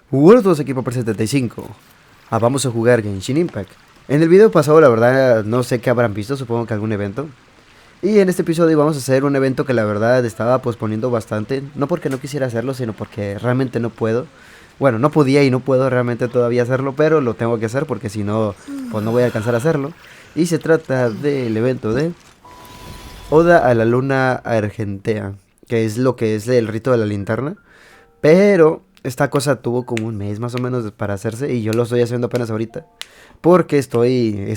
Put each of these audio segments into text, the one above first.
Hola a todos, aquí Ep.114. Vamos a jugar Genshin Impact. En el video pasado, la verdad, no sé qué habrán visto, supongo que algún evento. Y en este episodio vamos a hacer un evento que la verdad estaba posponiendo bastante. No porque no quisiera hacerlo, sino porque realmente no puedo. Bueno, no podía y no puedo realmente todavía hacerlo, pero lo tengo que hacer porque si no, pues no voy a alcanzar a hacerlo. Y se trata del evento de Oda a la luna Argéntea, que es lo que es el rito de la linterna. Pero esta cosa tuvo como un mes más o menos para hacerse y yo lo estoy haciendo apenas ahorita. Porque estoy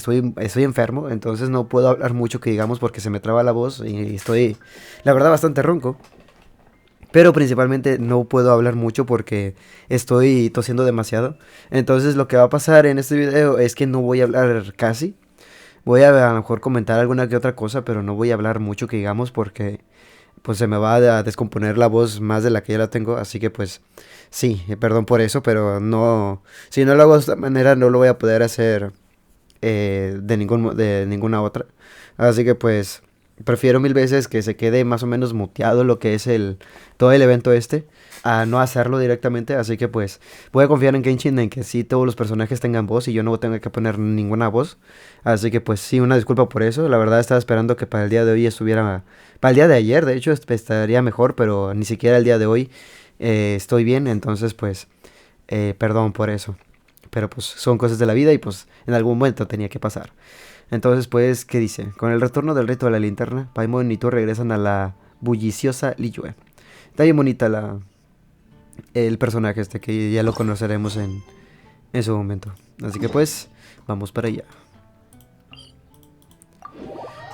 enfermo, entonces no puedo hablar mucho que digamos porque se me traba la voz y estoy, la verdad, bastante ronco. Pero principalmente no puedo hablar mucho porque estoy tosiendo demasiado. Entonces lo que va a pasar en este video es que no voy a hablar casi. Voy a lo mejor comentar alguna que otra cosa, pero no voy a hablar mucho que digamos porque pues se me va a descomponer la voz más de la que ya la tengo, así que pues sí, perdón por eso, pero no, si no lo hago de esta manera no lo voy a poder hacer de ninguna otra, así que pues prefiero mil veces que se quede más o menos muteado lo que es todo el evento este, a no hacerlo directamente, así que pues voy a confiar en Genshin en que sí todos los personajes tengan voz y yo no tenga que poner ninguna voz, así que pues sí, una disculpa por eso, la verdad estaba esperando que para el día de hoy estuviera, para el día de ayer de hecho estaría mejor, pero ni siquiera el día de hoy estoy bien, entonces pues perdón por eso, pero pues son cosas de la vida y pues en algún momento tenía que pasar. Entonces, pues, ¿qué dice? Con el retorno del rito de la linterna, Paimon y tú regresan a la bulliciosa Liyue. Está bien bonita el personaje este, que ya lo conoceremos en su momento. Así que pues, vamos para allá.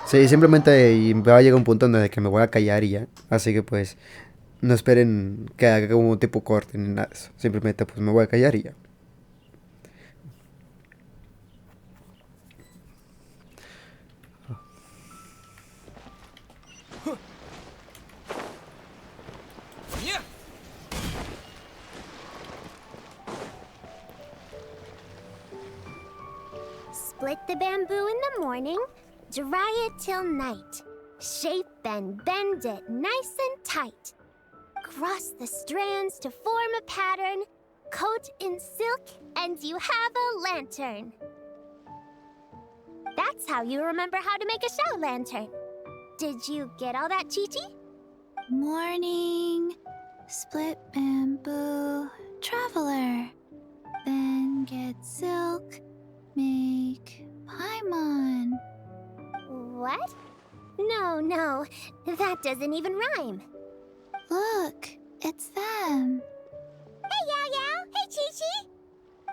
Sí, simplemente y va a llegar un punto en el que me voy a callar y ya. Así que pues, no esperen que haga como un tipo corte ni nada de eso. Simplemente pues me voy a callar y ya. Split the bamboo in the morning, dry it till night. Shape and bend it nice and tight. Cross the strands to form a pattern, coat in silk, and you have a lantern. That's how you remember how to make a show lantern. Did you get all that, Chi-Chi? Morning, split bamboo, traveler. Then get silk, make paimon. What? No, that doesn't even rhyme. Look, it's them. Hey, Yao Yao! Hey, Chi-Chi!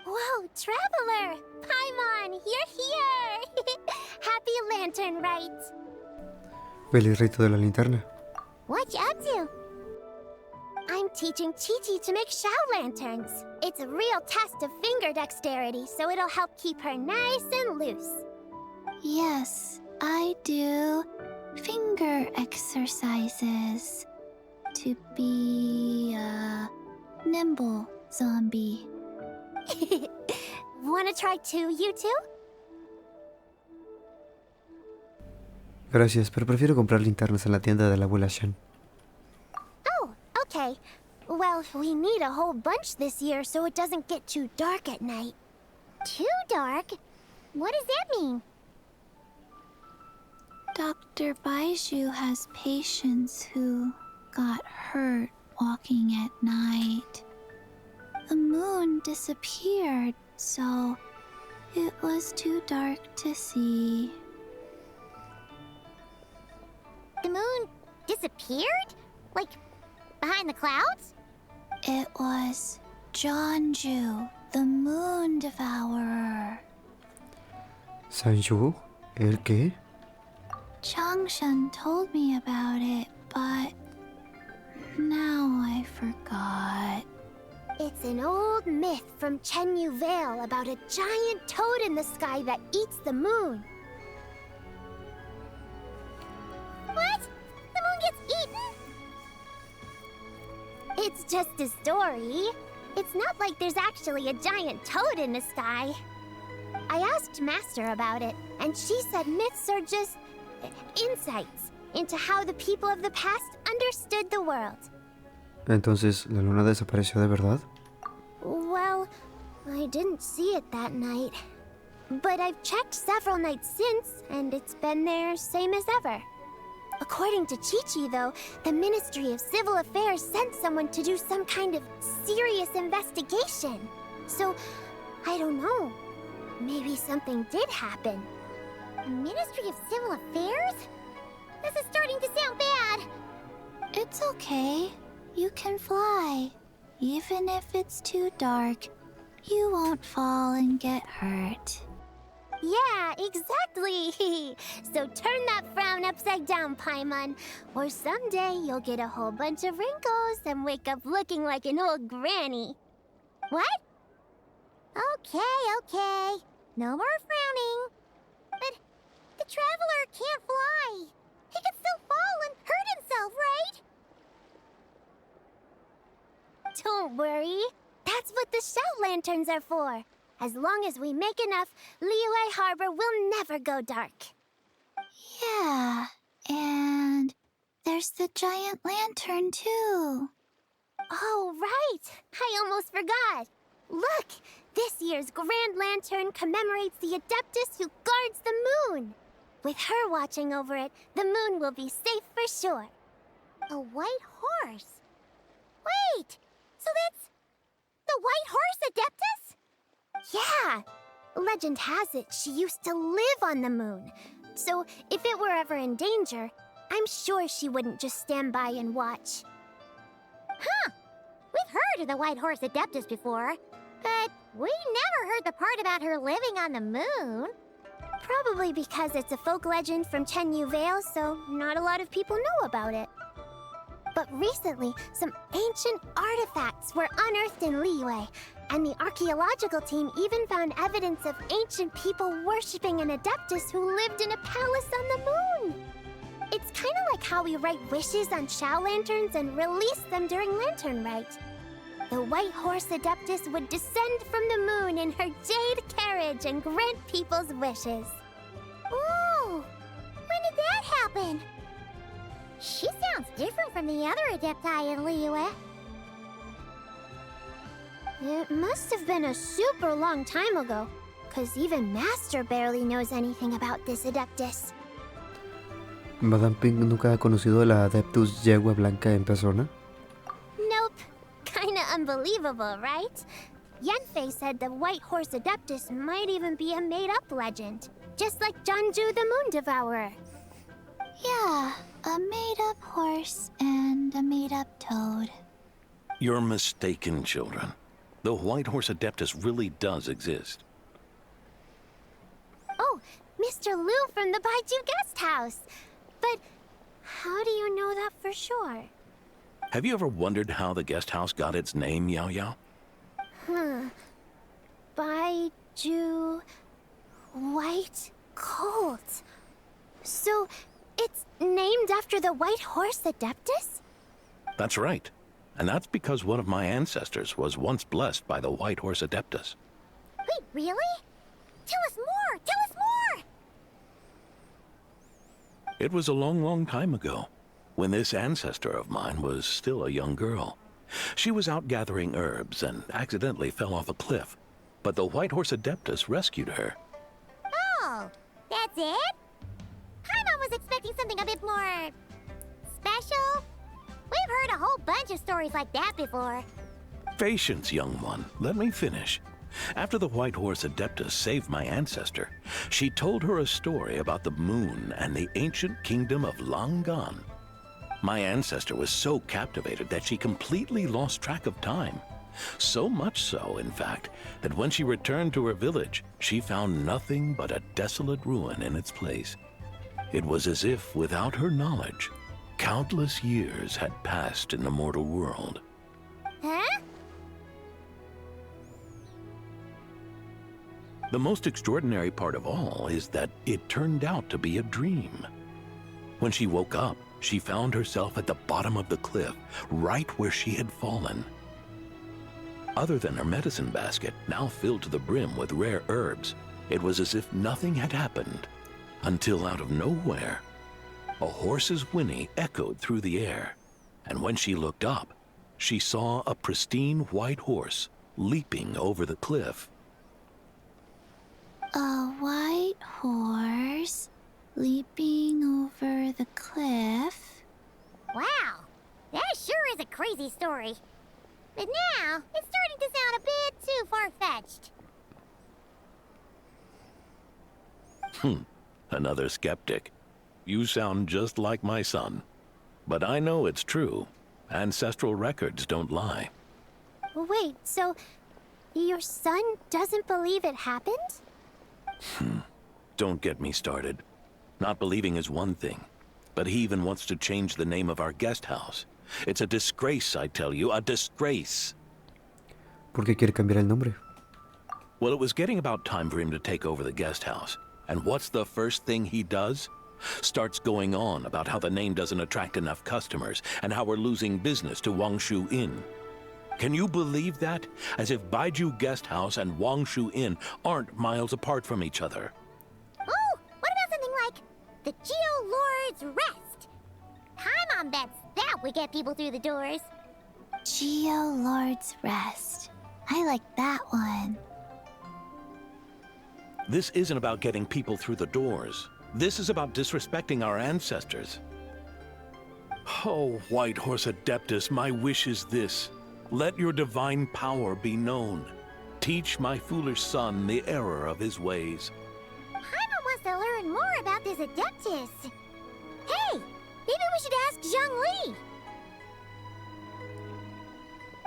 Whoa, Traveler! Paimon, you're here! Happy Lantern Rites! Feliz rito de la linterna. What you up to? I'm teaching Chi-Chi to make show lanterns. It's a real test of finger dexterity, so it'll help keep her nice and loose. Yes, I do finger exercises to be a nimble zombie. Wanna try too, you two? Gracias, pero prefiero comprar linternas en la tienda de la abuela Shan. Oh, okay. Well, we need a whole bunch this year so it doesn't get too dark at night. Too dark? What does that mean? Dr. Baiju has patients who got hurt walking at night. The moon disappeared, so it was too dark to see. The moon disappeared? Like, behind the clouds? It was Jonju, the moon devourer. ¿Sanju? ¿El qué? Changshan told me about it, but now I forgot. It's an old myth from Chenyu Vale about a giant toad in the sky that eats the moon. What? The moon gets eaten? It's just a story. It's not like there's actually a giant toad in the sky. I asked Master about it, and she said myths are just insights into how the people of the past understood the world. Entonces, ¿la luna desapareció de verdad? Well, I didn't see it that night. But I've checked several nights since, and it's been there same as ever. According to Chi-Chi, though, the Ministry of Civil Affairs sent someone to do some kind of serious investigation. So, I don't know. Maybe something did happen. The Ministry of Civil Affairs? This is starting to sound bad. It's okay. You can fly. Even if it's too dark, you won't fall and get hurt. Yeah, exactly. So turn that frown upside down, Paimon. Or someday you'll get a whole bunch of wrinkles and wake up looking like an old granny. What? Okay. No more frowning. But the Traveler can't fly. He could still fall and hurt himself, right? Don't worry. That's what the shout lanterns are for. As long as we make enough, Liyue Harbor will never go dark. Yeah, and there's the giant lantern too. Oh, right! I almost forgot. Look! This year's Grand Lantern commemorates the Adeptus who guards the moon. With her watching over it, the moon will be safe for sure. A white horse? Wait! So that's the White Horse Adeptus? Yeah! Legend has it she used to live on the moon. So if it were ever in danger, I'm sure she wouldn't just stand by and watch. Huh! We've heard of the White Horse Adeptus before, but we never heard the part about her living on the moon. Probably because it's a folk legend from Chenyu Vale, so not a lot of people know about it. But recently, some ancient artifacts were unearthed in Liyue, and the archaeological team even found evidence of ancient people worshipping an Adeptus who lived in a palace on the moon. It's kind of like how we write wishes on Shao lanterns and release them during Lantern Rite. The White Horse Adeptus would descend from the moon in her jade carriage and grant people's wishes. Ooh! When did that happen? She sounds different from the other Adepti in Liyue. It must have been a super long time ago, because even Master barely knows anything about this Adeptus. Madame Pink nunca ha conocido a la Adeptus Yegua blanca en persona. Nope. Kinda unbelievable, right? Yanfei said the White Horse Adeptus might even be a made-up legend, just like Janju the Moon Devourer. Yeah, a made-up horse and a made-up toad. You're mistaken, children. The White Horse Adeptus really does exist. Oh, Mr. Liu from the Baiju Guest House. But how do you know that for sure? Have you ever wondered how the guest house got its name, Yao Yao? Baiju... White Colt. So, it's named after the White Horse Adeptus? That's right. And that's because one of my ancestors was once blessed by the White Horse Adeptus. Wait, really? Tell us more! Tell us more! It was a long, long time ago, when this ancestor of mine was still a young girl. She was out gathering herbs and accidentally fell off a cliff, but the White Horse Adeptus rescued her. Oh, that's it? Paimon was expecting something a bit more... special? We've heard a whole bunch of stories like that before. Patience, young one. Let me finish. After the White Horse Adeptus saved my ancestor, she told her a story about the moon and the ancient kingdom of Langan. My ancestor was so captivated that she completely lost track of time. So much so, in fact, that when she returned to her village, she found nothing but a desolate ruin in its place. It was as if, without her knowledge, countless years had passed in the mortal world. Huh? The most extraordinary part of all is that it turned out to be a dream. When she woke up, she found herself at the bottom of the cliff, right where she had fallen. Other than her medicine basket, now filled to the brim with rare herbs, it was as if nothing had happened, until out of nowhere, a horse's whinny echoed through the air, and when she looked up, she saw a pristine white horse, standing leaping over the cliff. A white horse leaping over the cliff. Wow, that sure is a crazy story. But now, it's starting to sound a bit too far-fetched. Another skeptic. You sound just like my son. But I know it's true. Ancestral records don't lie. Wait, so your son doesn't believe it happened? Don't get me started. Not believing is one thing, but he even wants to change the name of our guest house. It's a disgrace, I tell you, a disgrace. ¿Por qué quiere cambiar el nombre? Well, it was getting about time for him to take over the guest house. And what's the first thing he does? Starts going on about how the name doesn't attract enough customers and how we're losing business to Wangshu Inn. Can you believe that? As if Baiju Guest House and Wangshu Inn aren't miles apart from each other. Oh, what about something like the Geo Lord's Rest? Paimon bets that would get people through the doors. Geo Lord's Rest. I like that one. This isn't about getting people through the doors. This is about disrespecting our ancestors. Oh, White Horse Adeptus, my wish is this. Let your divine power be known. Teach my foolish son the error of his ways. Paimon wants to learn more about this Adeptus. Hey, maybe we should ask Zhongli.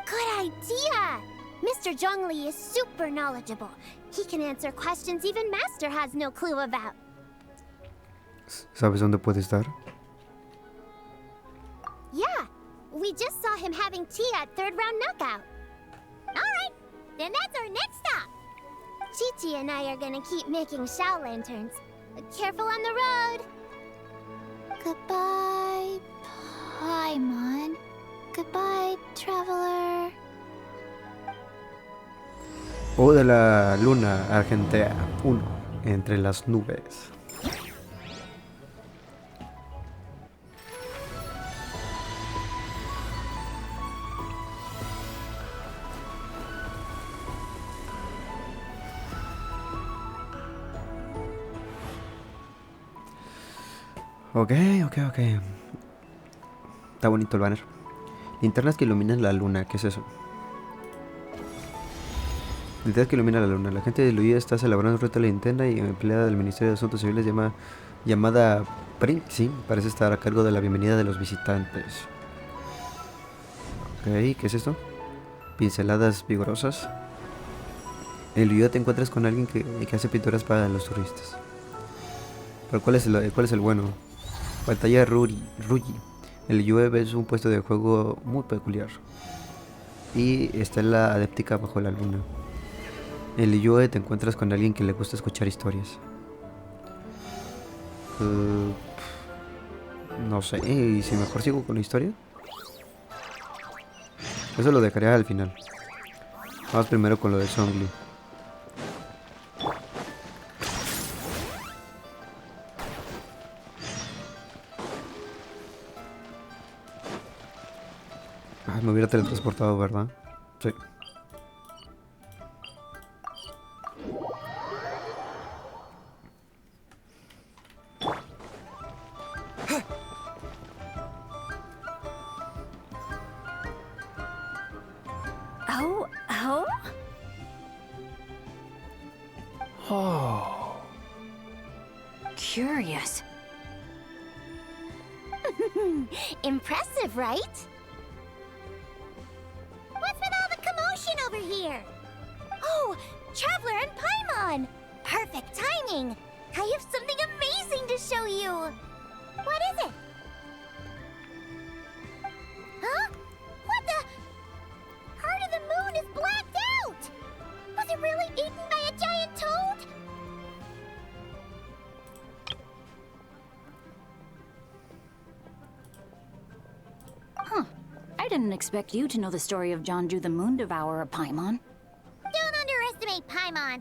Good idea! Mr. Zhongli is super knowledgeable. He can answer questions even Master has no clue about. ¿Sabes dónde puede estar? Yeah, we just saw him having tea at third round knockout. Alright, then that's our next stop. Chi-Chi and I are gonna keep making Shao lanterns. Careful on the road! Goodbye, Paimon. Goodbye, traveler. O de la luna, Argéntea 1, entre las nubes. Ok. Está bonito el banner. Linternas que iluminan la luna, ¿qué es eso? Linternas que iluminan la luna. La gente de Luía está celebrando un reto de la linterna y empleada del Ministerio de Asuntos Civiles llamada Prim, sí, parece estar a cargo de la bienvenida de los visitantes. Ok, ¿qué es esto? Pinceladas vigorosas. En Luía te encuentras con alguien que hace pinturas para los turistas. Pero ¿cuál es el bueno? Pantalla Rugi. El Yue es un puesto de juego muy peculiar. Y está en la Adéptica bajo la luna. En el Yue te encuentras con alguien que le gusta escuchar historias. No sé, ¿y si mejor sigo con la historia? Eso lo dejaría al final. Vamos primero con lo de Zongli. Me hubiera teletransportado, ¿verdad? Sí. Oh. Curious. Impressive, right? What's with all the commotion over here? Oh, Traveler and Paimon! Perfect timing! I have something amazing to show you! What is it? Huh? What the? Heart of the Moon is blacked out! Was it really eaten by a giant toad? I didn't expect you to know the story of Jonju the Moon Devourer, Paimon. Don't underestimate Paimon.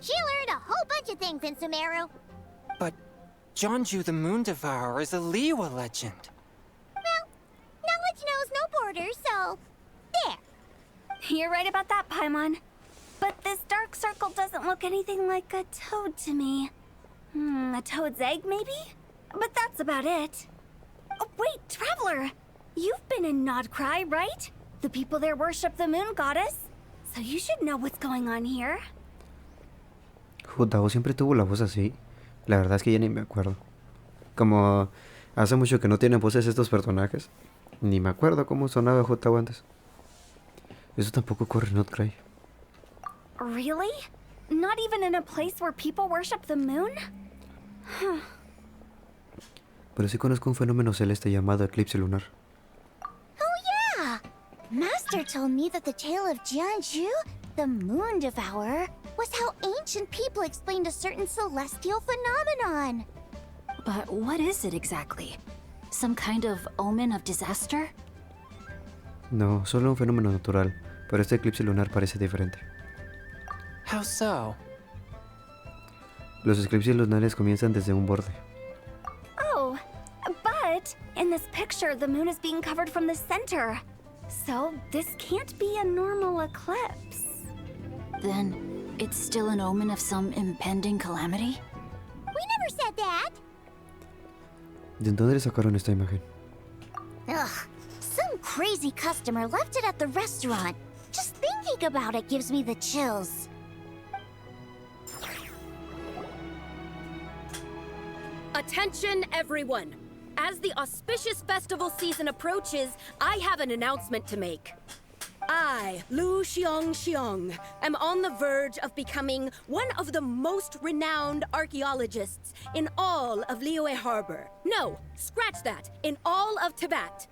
She learned a whole bunch of things in Sumeru. But Jonju the Moon Devourer is a Liyue legend. Well, knowledge knows no borders, so... there. You're right about that, Paimon. But this dark circle doesn't look anything like a toad to me. A toad's egg, maybe? But that's about it. Oh, wait, Traveler! You've been in Nodcry, right? The people there worship the moon goddess. So you should know what's going on here. Jutao siempre tuvo la voz así. La verdad es que ya ni me acuerdo. Como hace mucho que no tienen voces estos personajes. Ni me acuerdo cómo sonaba Jutao antes. Eso tampoco ocurre en Nodcry. Really? Not even in a place where people worship the moon? Pero sí conozco un fenómeno celeste llamado eclipse lunar. Oh yeah! Master told me that the tale of Jianzhu, the moon devourer, was how ancient people explained a certain celestial phenomenon. But what is it exactly? Some kind of omen of disaster? No, solo un fenómeno natural, pero este eclipse lunar parece diferente. How so? Los eclipses lunares comienzan desde un borde. Oh, but in this picture, the moon is being covered from the center. So this can't be a normal eclipse. Then it's still an omen of some impending calamity? We never said that. ¿De dónde sacaron esta imagen? Ugh, some crazy customer left it at the restaurant. Just thinking about it gives me the chills. Attention, everyone! As the auspicious festival season approaches, I have an announcement to make. I, Lu Xiong, am on the verge of becoming one of the most renowned archaeologists in all of Liyue Harbor. No, scratch that, in all of Tibet.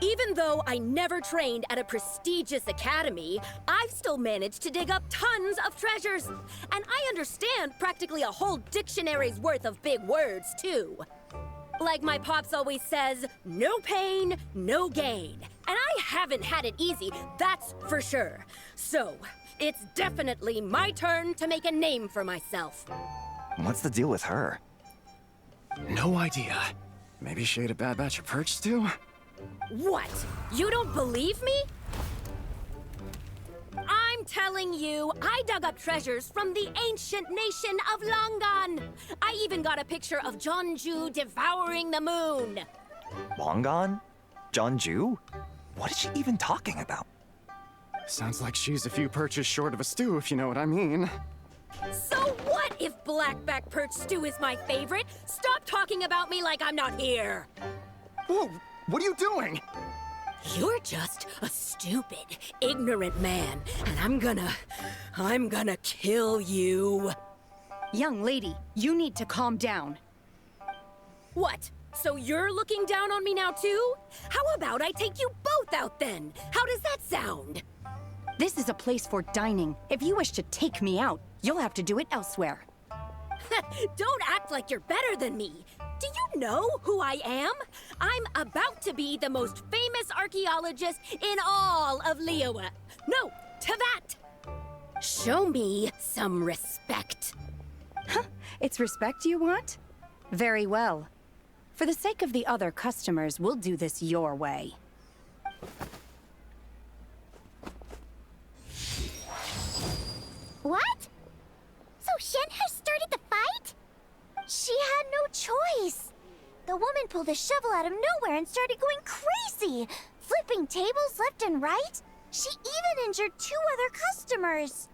Even though I never trained at a prestigious academy, I've still managed to dig up tons of treasures. And I understand practically a whole dictionary's worth of big words, too. Like my pops always says, no pain, no gain. And I haven't had it easy, that's for sure. So, it's definitely my turn to make a name for myself. What's the deal with her? No idea. Maybe she ate a bad batch of perch stew? What? You don't believe me? I'm telling you, I dug up treasures from the ancient nation of Longan. I even got a picture of Jeonju devouring the moon. Longan? Jeonju? What is she even talking about? Sounds like she's a few perches short of a stew, if you know what I mean. So what if blackback perch stew is my favorite? Stop talking about me like I'm not here. Whoa, what are you doing? You're just a stupid, ignorant man, and I'm gonna kill you. Young lady, you need to calm down. What? So you're looking down on me now too? How about I take you both out then? How does that sound? This is a place for dining. If you wish to take me out, you'll have to do it elsewhere. Don't act like you're better than me. Do you know who I am? I'm about to be the most famous archaeologist in all of Liyue. No, Tibet. Show me some respect. It's respect you want? Very well. For the sake of the other customers, we'll do this your way. What? So Shen has started the fight? She had no choice. The woman pulled a shovel out of nowhere and started going crazy, flipping tables left and right. She even injured 2 other customers.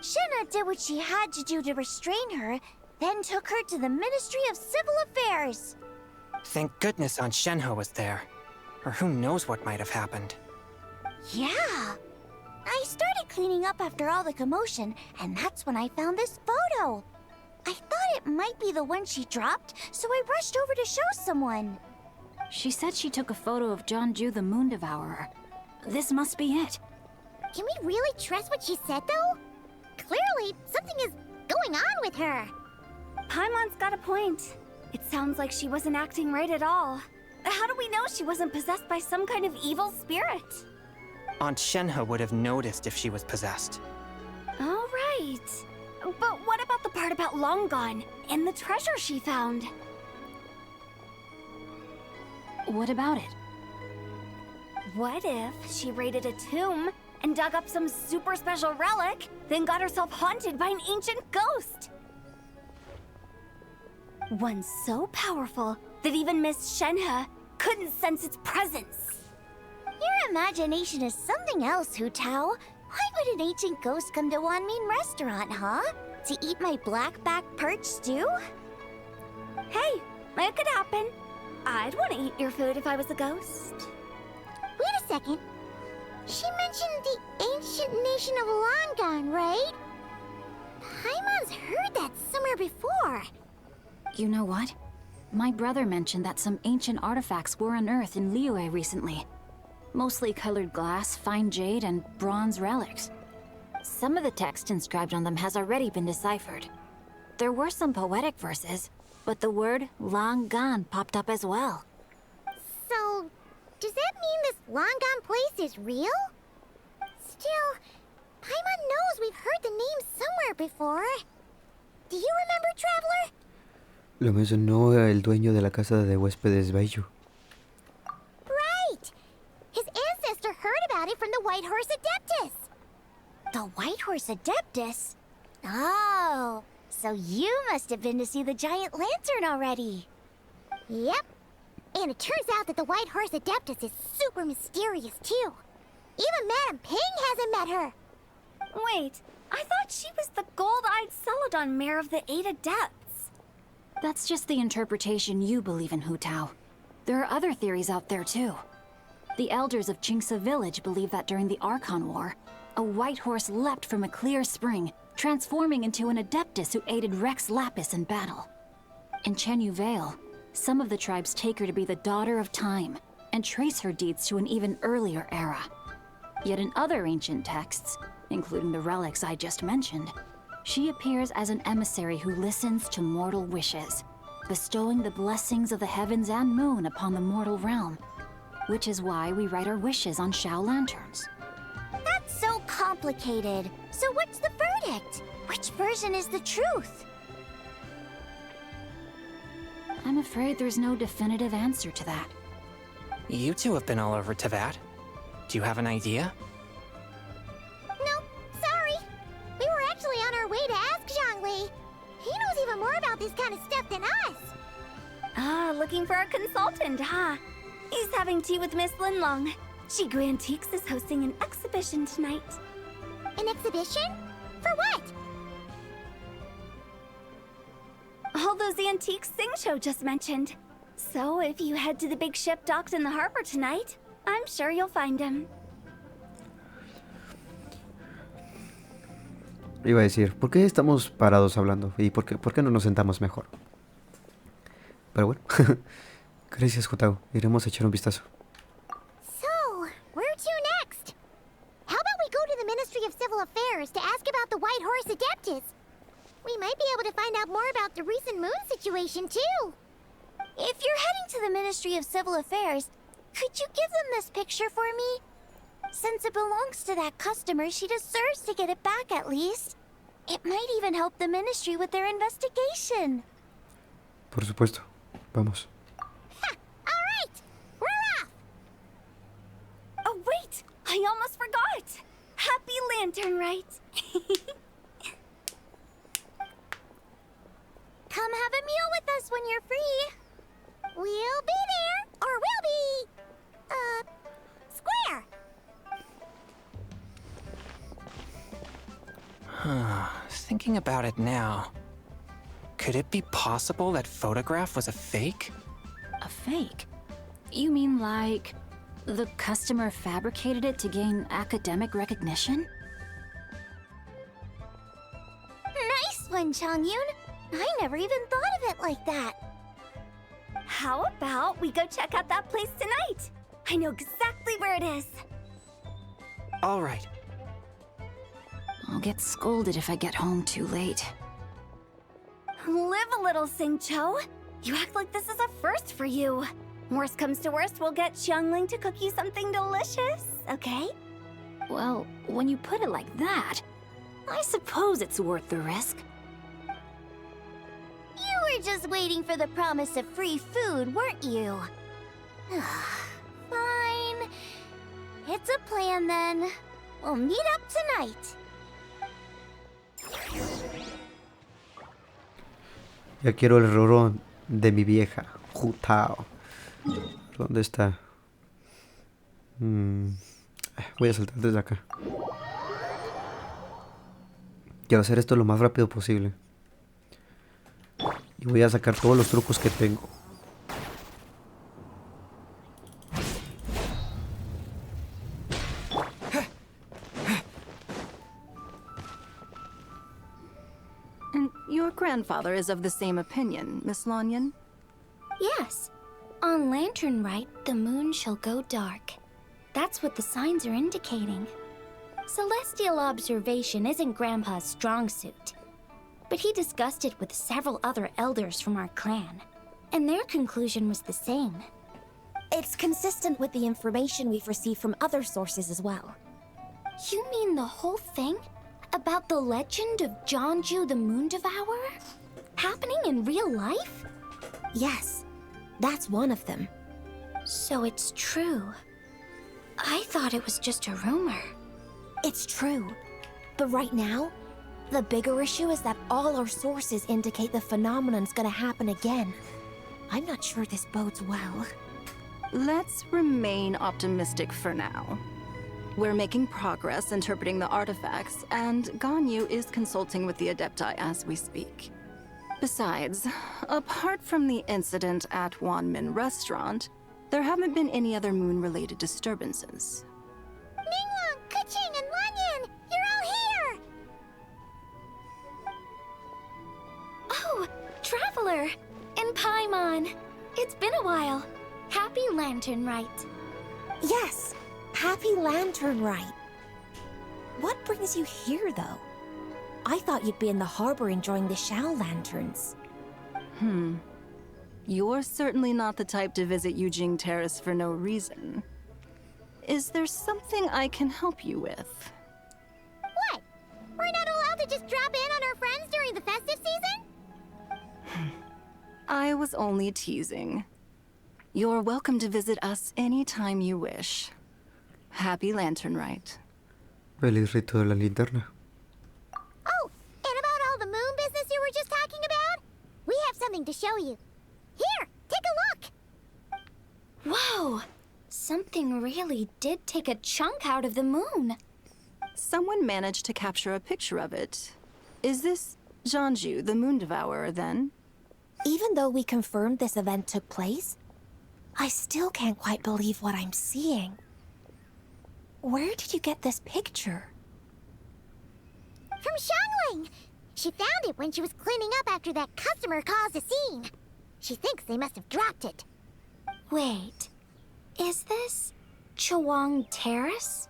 Shenna did what she had to do to restrain her, then took her to the Ministry of Civil Affairs. Thank goodness Aunt Shenhe was there. Or who knows what might have happened. Yeah. I started cleaning up after all the commotion, and that's when I found this photo. I thought it might be the one she dropped, so I rushed over to show someone. She said she took a photo of Jeonju the moon devourer. This must be it. Can we really trust what she said, though? Clearly, something is going on with her. Paimon's got a point. It sounds like she wasn't acting right at all. How do we know she wasn't possessed by some kind of evil spirit? Aunt Shenhe would have noticed if she was possessed. All right. But what about the part about Longan and the treasure she found? What about it? What if she raided a tomb and dug up some super special relic, then got herself haunted by an ancient ghost. One so powerful that even Miss Shenhe couldn't sense its presence. Your imagination is something else, Hu Tao. Why would an ancient ghost come to Wanmin restaurant, huh? To eat my blackback perch stew? Hey, it could happen. I'd want to eat your food if I was a ghost. Wait a second. She mentioned the ancient nation of Longon, right? Paimon's heard that somewhere before. You know what? My brother mentioned that some ancient artifacts were unearthed in Liyue recently. Mostly colored glass, fine jade, and bronze relics. Some of the text inscribed on them has already been deciphered. There were some poetic verses, but the word Longon popped up as well. So, does that mean this Longon place is real? Still, Paimon knows we've heard the name somewhere before. Do you remember, Traveler? Lo mencionó el dueño de la casa de huéspedes Baiju. Right! His ancestor heard about it from the White Horse Adeptus. The White Horse Adeptus? Oh, so you must have been to see the giant lantern already. Yep. And it turns out that the White Horse Adeptus is super mysterious, too. Even Madame Ping hasn't met her. Wait, I thought she was the gold-eyed Celadon mare of the 8 Adepts. That's just the interpretation you believe in, Hu Tao. There are other theories out there too. The elders of Qingce village believe that during the Archon War, a white horse leapt from a clear spring, transforming into an Adeptus who aided Rex Lapis in battle. In Chenyu Vale, some of the tribes take her to be the daughter of time, and trace her deeds to an even earlier era. Yet in other ancient texts, including the relics I just mentioned, she appears as an emissary who listens to mortal wishes, bestowing the blessings of the heavens and moon upon the mortal realm, which is why we write our wishes on Shao lanterns. That's so complicated. So what's the verdict? Which version is the truth? I'm afraid there's no definitive answer to that. You two have been all over Teyvat. Do you have an idea? No, sorry. We were actually on our way to ask Zhongli. He knows even more about this kind of stuff than us. Ah, looking for a consultant, huh? He's having tea with Miss Linlong. Jigu Antiques is hosting an exhibition tonight. An exhibition? For what? All those antiques Sing just mentioned. So if you head to the big ship docked in the harbor tonight, I'm sure you'll find him. Iba a decir, ¿por qué estamos parados hablando? ¿Y por qué no nos sentamos mejor? Pero bueno, gracias, Jutao. Iremos a echar un vistazo. So, where to next? How about we go to the Ministry of Civil Affairs to ask about the White Horse Adeptus? We might be able to find out more about the recent moon situation, too. If you're heading to the Ministry of Civil Affairs, could you give them this picture for me? Since it belongs to that customer, she deserves to get it back at least. It might even help the ministry with their investigation. Por supuesto. Vamos. Ha! All right! We're off! Oh, wait! I almost forgot! Happy Lantern Rite! Come have a meal with us when you're free. We'll be there, or we'll be... square. Thinking about it now, could it be possible that photograph was a fake? A fake? You mean like the customer fabricated it to gain academic recognition? Nice one, Changyun. I never even thought of it like that. How about we go check out that place tonight? I know exactly where it is. All right. I'll get scolded if I get home too late. Live a little, Sing-Cho. You act like this is a first for you. Worst comes to worst, we'll get Xiangling to cook you something delicious, okay? Well, when you put it like that, I suppose it's worth the risk. You were just waiting for the promise of free food, weren't you? Fine. It's a plan then. We'll meet up tonight. Ya quiero el rorón de mi vieja. Jutao. ¿Dónde está? Voy a saltar desde acá. Quiero hacer esto lo más rápido posible. Y voy a sacar todos los trucos que tengo. And your grandfather is of the same opinion, Miss Lanyon? Yes. On Lantern Rite, the moon shall go dark. That's what the signs are indicating. Celestial observation isn't Grandpa's strong suit. But he discussed it with several other elders from our clan, and their conclusion was the same. It's consistent with the information we've received from other sources as well. You mean the whole thing? About the legend of Jeonju the Moon Devourer? Happening in real life? Yes, that's one of them. So it's true. I thought it was just a rumor. It's true. But right now, the bigger issue is that all our sources indicate the phenomenon's gonna happen again. I'm not sure this bodes well. Let's remain optimistic for now. We're making progress interpreting the artifacts, and Ganyu is consulting with the Adepti as we speak. Besides, apart from the incident at Wanmin Restaurant, there haven't been any other moon-related disturbances. Minglong, Kuching, and Lanyan! You're all here! Oh, Traveler! And Paimon! It's been a while. Happy Lantern Rite. Yes, Happy Lantern Rite. What brings you here, though? I thought you'd be in the harbor enjoying the Shao Lanterns. You're certainly not the type to visit Yujing Terrace for no reason. Is there something I can help you with? What? We're not allowed to just drop in on our friends during the festive season? I was only teasing. You're welcome to visit us anytime you wish. Happy Lantern Rite. Feliz Rito de la Linterna. Oh, and about all the moon business you were just talking about? We have something to show you. Here, take a look! Whoa! Something really did take a chunk out of the moon. Someone managed to capture a picture of it. Is this Jeonju, the Moon Devourer, then? Even though we confirmed this event took place, I still can't quite believe what I'm seeing. Where did you get this picture? From Xiangling! She found it when she was cleaning up after that customer caused a scene. She thinks they must have dropped it. Wait, is this Chawang Terrace?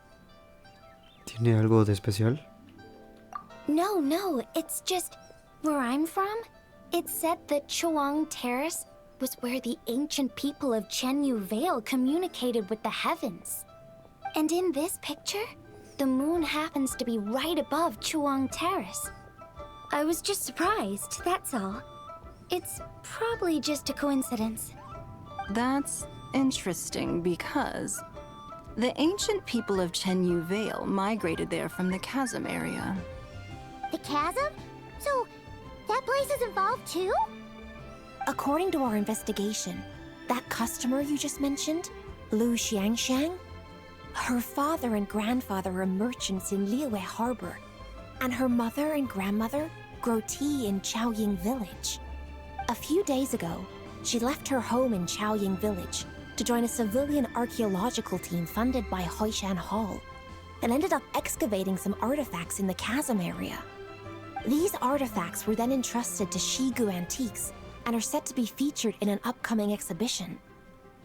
¿Tiene algo de especial? No, it's just where I'm from. It said that Chawang Terrace was where the ancient people of Chenyu Vale communicated with the heavens. And in this picture, the moon happens to be right above Chawang Terrace. I was just surprised, that's all. It's probably just a coincidence. That's interesting because the ancient people of Chenyu Vale migrated there from the chasm area. The chasm? So, that place is involved too? According to our investigation, that customer you just mentioned, Lu Xiangxiang, her father and grandfather are merchants in Liyue Harbor, and her mother and grandmother grow tea in Chaoying Village. A few days ago, she left her home in Chaoying Village to join a civilian archaeological team funded by Hoishan Hall, and ended up excavating some artifacts in the chasm area. These artifacts were then entrusted to Shigu Antiques and are set to be featured in an upcoming exhibition.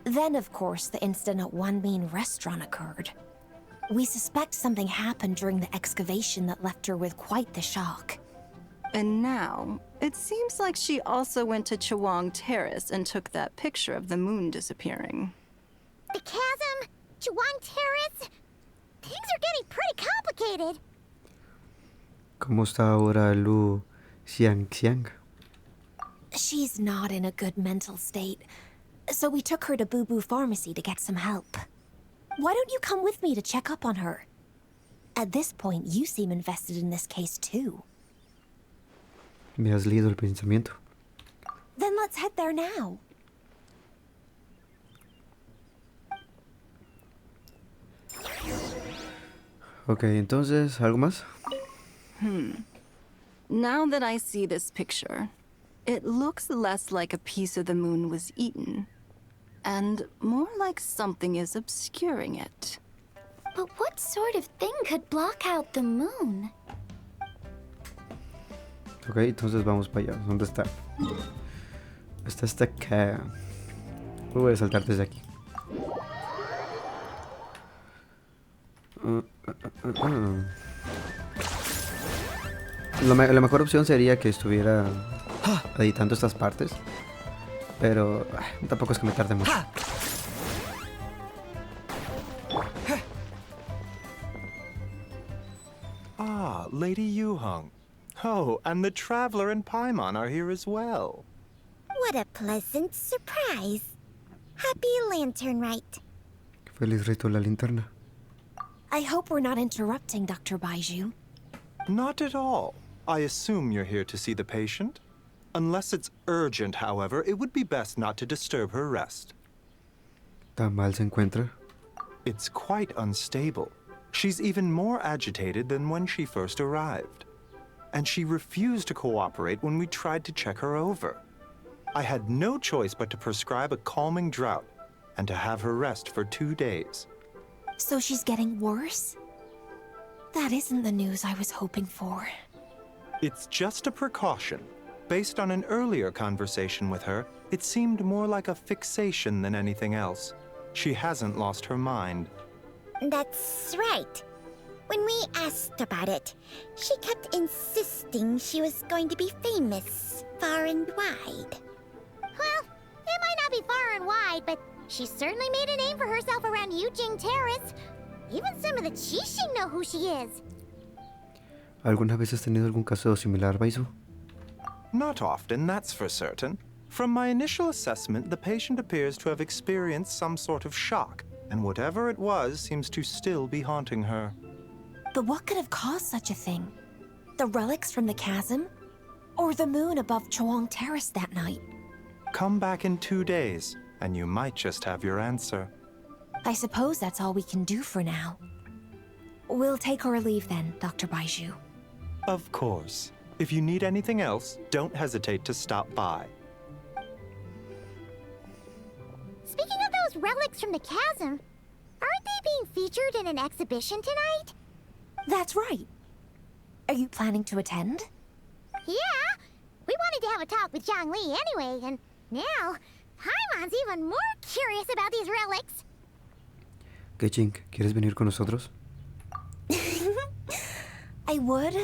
Then, of course, the incident at Wanmin Restaurant occurred. We suspect something happened during the excavation that left her with quite the shock. And now, it seems like she also went to Chawang Terrace and took that picture of the moon disappearing. The chasm? Chawang Terrace? Things are getting pretty complicated. ¿Cómo está ahora Lu Xiangxiang? She's not in a good mental state, so we took her to Boo Boo Pharmacy to get some help. Why don't you come with me to check up on her? At this point, you seem invested in this case too. Me has leído el pensamiento. Then let's head there now. Ok, entonces, ¿algo más? Now that I see this picture, it looks less like a piece of the moon was eaten, and more like something is obscuring it. But what sort of thing could block out the moon? Ok, entonces vamos para allá. ¿Dónde está? Está hasta acá. Voy a saltar desde aquí. La mejor opción sería que estuviera editando estas partes. Pero tampoco es que me tarde mucho. Ah, Lady Yuhong. Oh, and the Traveler and Paimon are here as well. What a pleasant surprise. Happy lantern rite. Feliz Rito la Linterna. I hope we're not interrupting Dr. Baiju. Not at all. I assume you're here to see the patient. Unless it's urgent, however, it would be best not to disturb her rest. ¿Tan mal se encuentra? It's quite unstable. She's even more agitated than when she first arrived. And she refused to cooperate when we tried to check her over. I had no choice but to prescribe a calming draught and to have her rest for 2 days. So she's getting worse? That isn't the news I was hoping for. It's just a precaution. Based on an earlier conversation with her, it seemed more like a fixation than anything else. She hasn't lost her mind. That's right. When we asked about it, she kept insisting she was going to be famous far and wide. Well, it might not be far and wide, but she certainly made a name for herself around Yujing Terrace. Even some of the Qixing know who she is. ¿Alguna vez has tenido algún caso similar, Baizu? Not often, that's for certain. From my initial assessment, the patient appears to have experienced some sort of shock, and whatever it was seems to still be haunting her. But what could have caused such a thing? The relics from the chasm? Or the moon above Chuang Terrace that night? Come back in 2 days, and you might just have your answer. I suppose that's all we can do for now. We'll take our leave then, Dr. Baiju. Of course. If you need anything else, don't hesitate to stop by. Speaking of those relics from the chasm, aren't they being featured in an exhibition tonight? That's right. Are you planning to attend? Yeah, we wanted to have a talk with Zhongli anyway, and now Paimon's even more curious about these relics. Genshin, ¿quieres venir con nosotros? I would,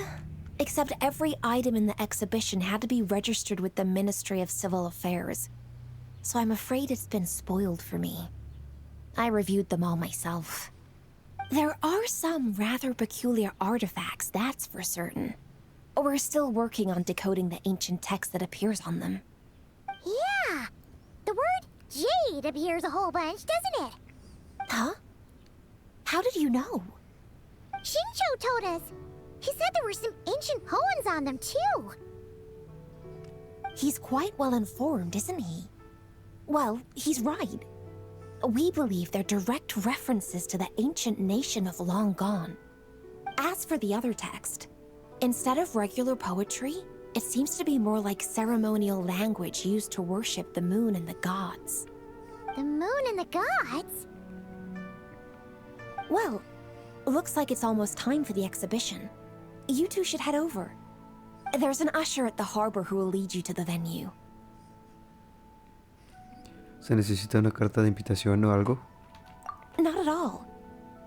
except every item in the exhibition had to be registered with the Ministry of Civil Affairs. So I'm afraid it's been spoiled for me. I reviewed them all myself. There are some rather peculiar artifacts, that's for certain. We're still working on decoding the ancient text that appears on them. Yeah, the word jade appears a whole bunch, doesn't it? Huh? How did you know? Shincho told us. He said there were some ancient poems on them, too. He's quite well informed, isn't he? Well, he's right. We believe they're direct references to the ancient nation of long gone. As for the other text, instead of regular poetry, it seems to be more like ceremonial language used to worship the moon and the gods. The moon and the gods? Well, looks like it's almost time for the exhibition. You two should head over. There's an usher at the harbor who will lead you to the venue. ¿Se necesita una carta de invitación o algo? Not at all.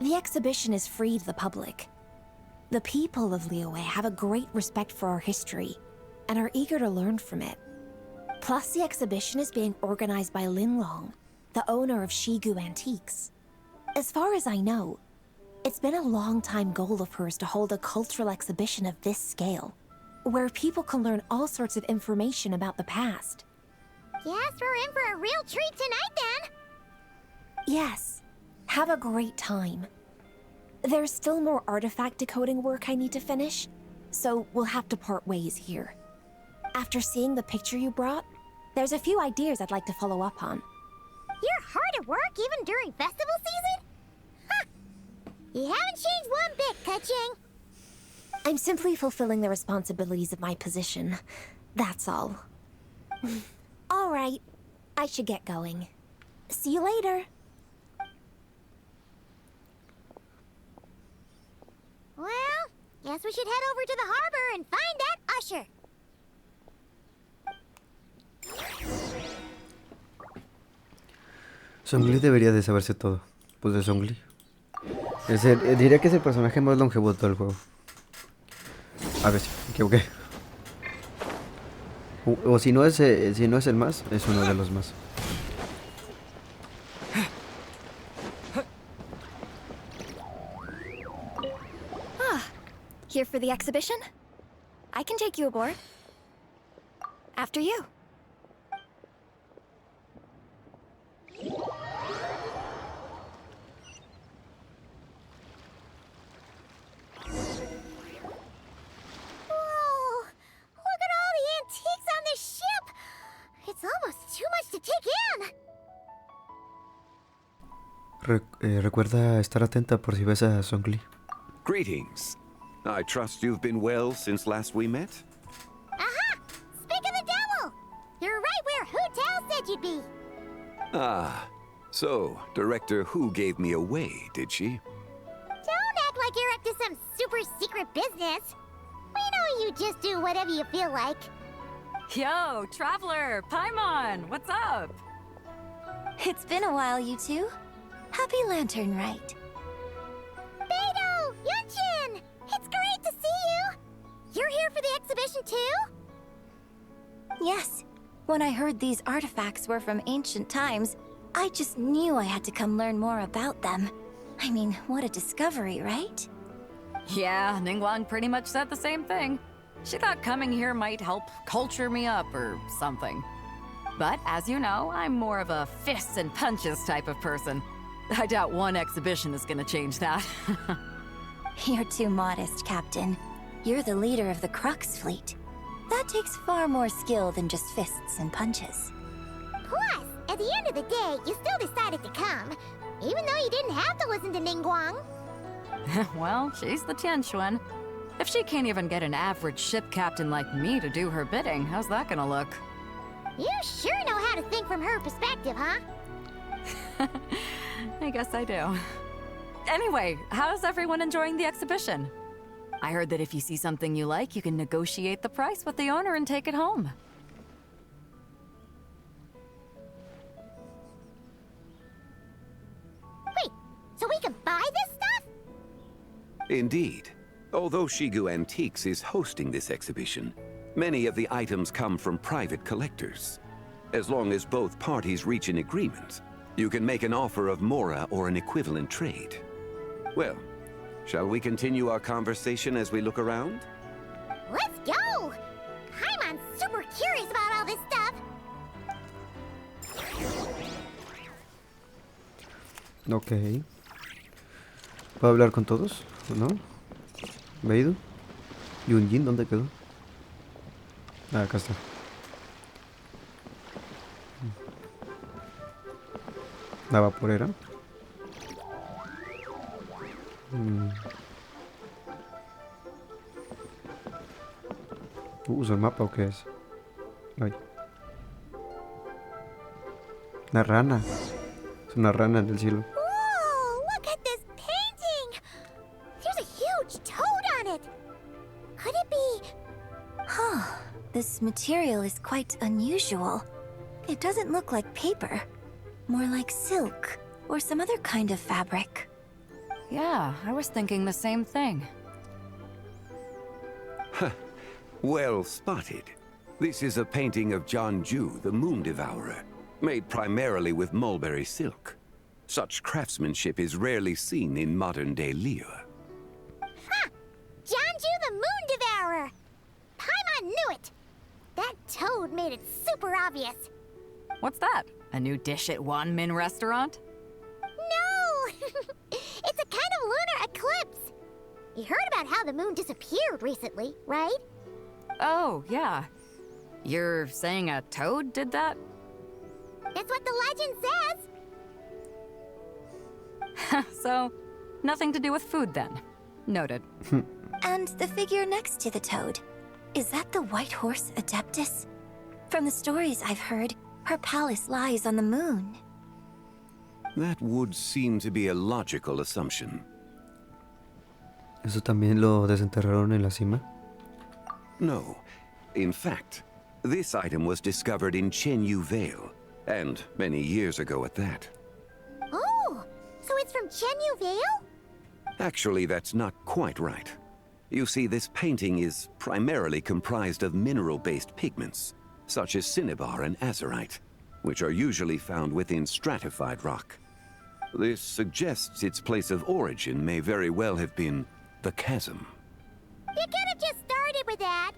The exhibition is free to the public. The people of Liyue have a great respect for our history and are eager to learn from it. Plus, the exhibition is being organized by Linlong, the owner of Shigu Antiques. As far as I know, it's been a long-time goal of hers to hold a cultural exhibition of this scale, where people can learn all sorts of information about the past. Yes, we're in for a real treat tonight, then. Yes. Have a great time. There's still more artifact decoding work I need to finish, so we'll have to part ways here. After seeing the picture you brought, there's a few ideas I'd like to follow up on. You're hard at work even during festival season? Huh. You haven't changed one bit, Ka-Ching. I'm simply fulfilling the responsibilities of my position. That's all. All right, I should get going. See you later. Well, guess we should head over to the harbor and find that usher. Zongli debería de saberse todo. Pues de Zongli. Diría que es el personaje más longevo de todo el juego. A ver si me equivoqué. O si no es el más, es uno de los más. Here for the exhibition? I can take you aboard. After you. Whoa! Look at all the antiques on this ship! It's almost too much to take in! Recuerda estar atenta por si ves a Zongli. Greetings. I trust you've been well since last we met? Aha! Speak of the devil! You're right where Hu Tao said you'd be. Ah, so Director Hu gave me away, did she? Don't act like you're up to some super secret business. We know you just do whatever you feel like. Yo, Traveler, Paimon, what's up? It's been a while, you two. Happy Lantern Rite. Beidou! Yunshin! It's great to see you! You're here for the exhibition too? Yes. When I heard these artifacts were from ancient times, I just knew I had to come learn more about them. I mean, what a discovery, right? Yeah, Ningguang pretty much said the same thing. She thought coming here might help culture me up or something. But as you know, I'm more of a fists and punches type of person. I doubt one exhibition is gonna change that. You're too modest, Captain. You're the leader of the Crux fleet. That takes far more skill than just fists and punches. Plus, at the end of the day, you still decided to come, even though you didn't have to listen to Ningguang. Well, she's the Tianquan. If she can't even get an average ship captain like me to do her bidding, how's that gonna look? You sure know how to think from her perspective, huh? I guess I do. Anyway, how's everyone enjoying the exhibition? I heard that if you see something you like, you can negotiate the price with the owner and take it home. Wait, so we can buy this stuff? Indeed. Although Shigu Antiques is hosting this exhibition, many of the items come from private collectors. As long as both parties reach an agreement, you can make an offer of mora or an equivalent trade. Well, shall we continue our conversation as we look around? Let's go! Paimon's super curious about all this stuff. Ok. ¿Puedo hablar con todos? ¿No? ¿Beidou? ¿Yunjin dónde quedó? Ah, acá está. La vaporera. ¿Usa el mapa o qué es? Ay. Una rana. Es una rana en el cielo. Whoa, look at this painting! There's a huge toad on it! Could it be... Huh. This material is quite unusual. It doesn't look like paper. More like silk, or some other kind of fabric. Yeah, I was thinking the same thing. Well spotted. This is a painting of Jianju, the Moon Devourer, made primarily with mulberry silk. Such craftsmanship is rarely seen in modern-day Liyue. Ha! Jianju the Moon Devourer! Paimon knew it! That toad made it super obvious. What's that? A new dish at Wanmin restaurant? No! It's a kind of lunar eclipse! You heard about how the moon disappeared recently, right? Oh, yeah. You're saying a toad did that? That's what the legend says. So, nothing to do with food then. Noted. And the figure next to the toad, is that the white horse Adeptus? From the stories I've heard, her palace lies on the moon. That would seem to be a logical assumption. ¿Eso también lo desenterraron en la cima? No. In fact, this item was discovered in Chenyu Vale, and many years ago at that. Oh, so it's from Chenyu Vale? Actually, that's not quite right. You see, this painting is primarily comprised of mineral-based pigments, such as cinnabar and azurite, which are usually found within stratified rock. This suggests its place of origin may very well have been the chasm. You could have just started with that.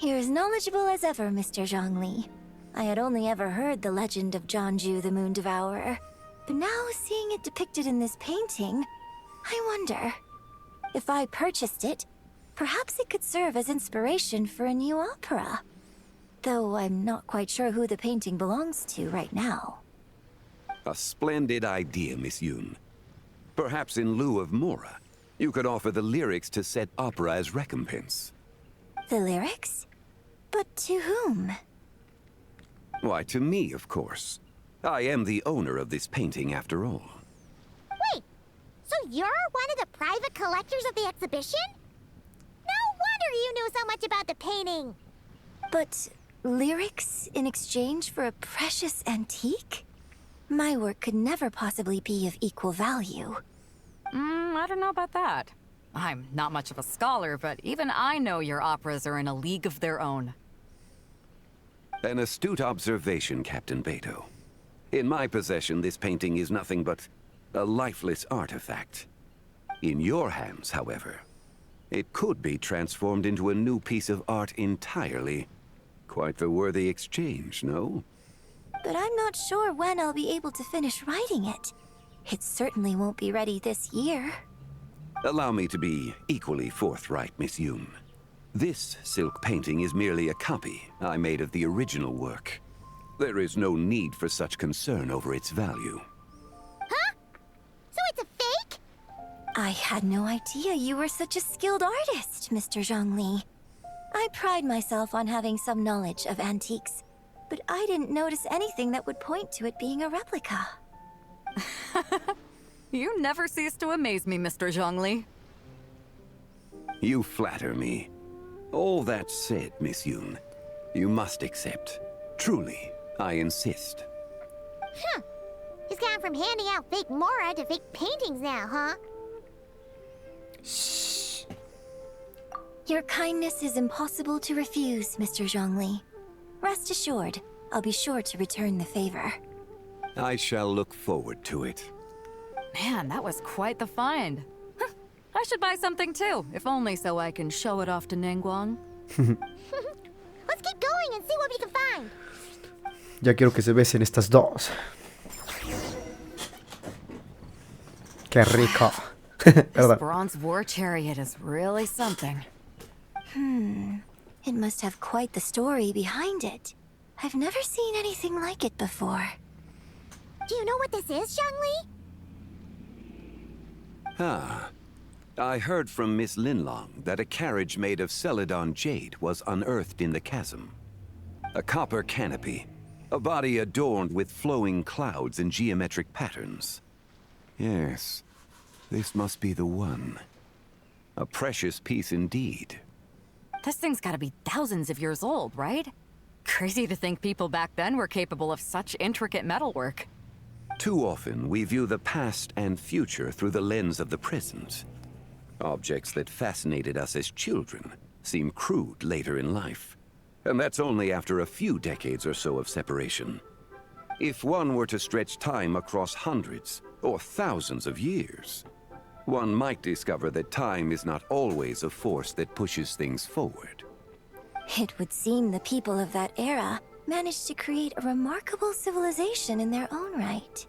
You're as knowledgeable as ever, Mr. Zongli. I had only ever heard the legend of Zhongju the Moon Devourer, but now seeing it depicted in this painting, I wonder, if I purchased it, perhaps it could serve as inspiration for a new opera. Though I'm not quite sure who the painting belongs to right now. A splendid idea, Miss Yoon. Perhaps in lieu of Mora, you could offer the lyrics to said opera as recompense. The lyrics? But to whom? Why, to me, of course. I am the owner of this painting, after all. Wait, so you're one of the private collectors of the exhibition? No wonder you knew so much about the painting. But lyrics in exchange for a precious antique? My work could never possibly be of equal value. I don't know about that. I'm not much of a scholar, but even I know your operas are in a league of their own. An astute observation, Captain Beto. In my possession, this painting is nothing but a lifeless artifact. In your hands, however, it could be transformed into a new piece of art entirely. Quite the worthy exchange, no? But I'm not sure when I'll be able to finish writing it. It certainly won't be ready this year. Allow me to be equally forthright, Miss Yoon. This silk painting is merely a copy I made of the original work. There is no need for such concern over its value. Huh? So it's a fake? I had no idea you were such a skilled artist, Mr. Zhongli. I pride myself on having some knowledge of antiques, but I didn't notice anything that would point to it being a replica. You never cease to amaze me, Mr. Zhongli. You flatter me. All that said, Miss Yoon, you must accept. Truly, I insist. Huh. He's gone from handing out fake Mora to fake paintings now, huh? Shh. Your kindness is impossible to refuse, Mr. Zhongli. Rest assured, I'll be sure to return the favor. I shall look forward to it. Man, that was quite the find. I should buy something too, if only so I can show it off to Ningguang. Let's keep going and see what we can find. Ya quiero que se besen estas dos. Qué rico. This bronze war chariot is really something. It must have quite the story behind it. I've never seen anything like it before. Do you know what this is, Zhongli? Ah. I heard from Miss Linlong that a carriage made of Celadon jade was unearthed in the chasm. A copper canopy, a body adorned with flowing clouds and geometric patterns. Yes, this must be the one. A precious piece indeed. This thing's gotta be thousands of years old, right? Crazy to think people back then were capable of such intricate metalwork. Too often, we view the past and future through the lens of the present. Objects that fascinated us as children seem crude later in life. And that's only after a few decades or so of separation. If one were to stretch time across hundreds or thousands of years, one might discover that time is not always a force that pushes things forward. It would seem the people of that era managed to create a remarkable civilization in their own right.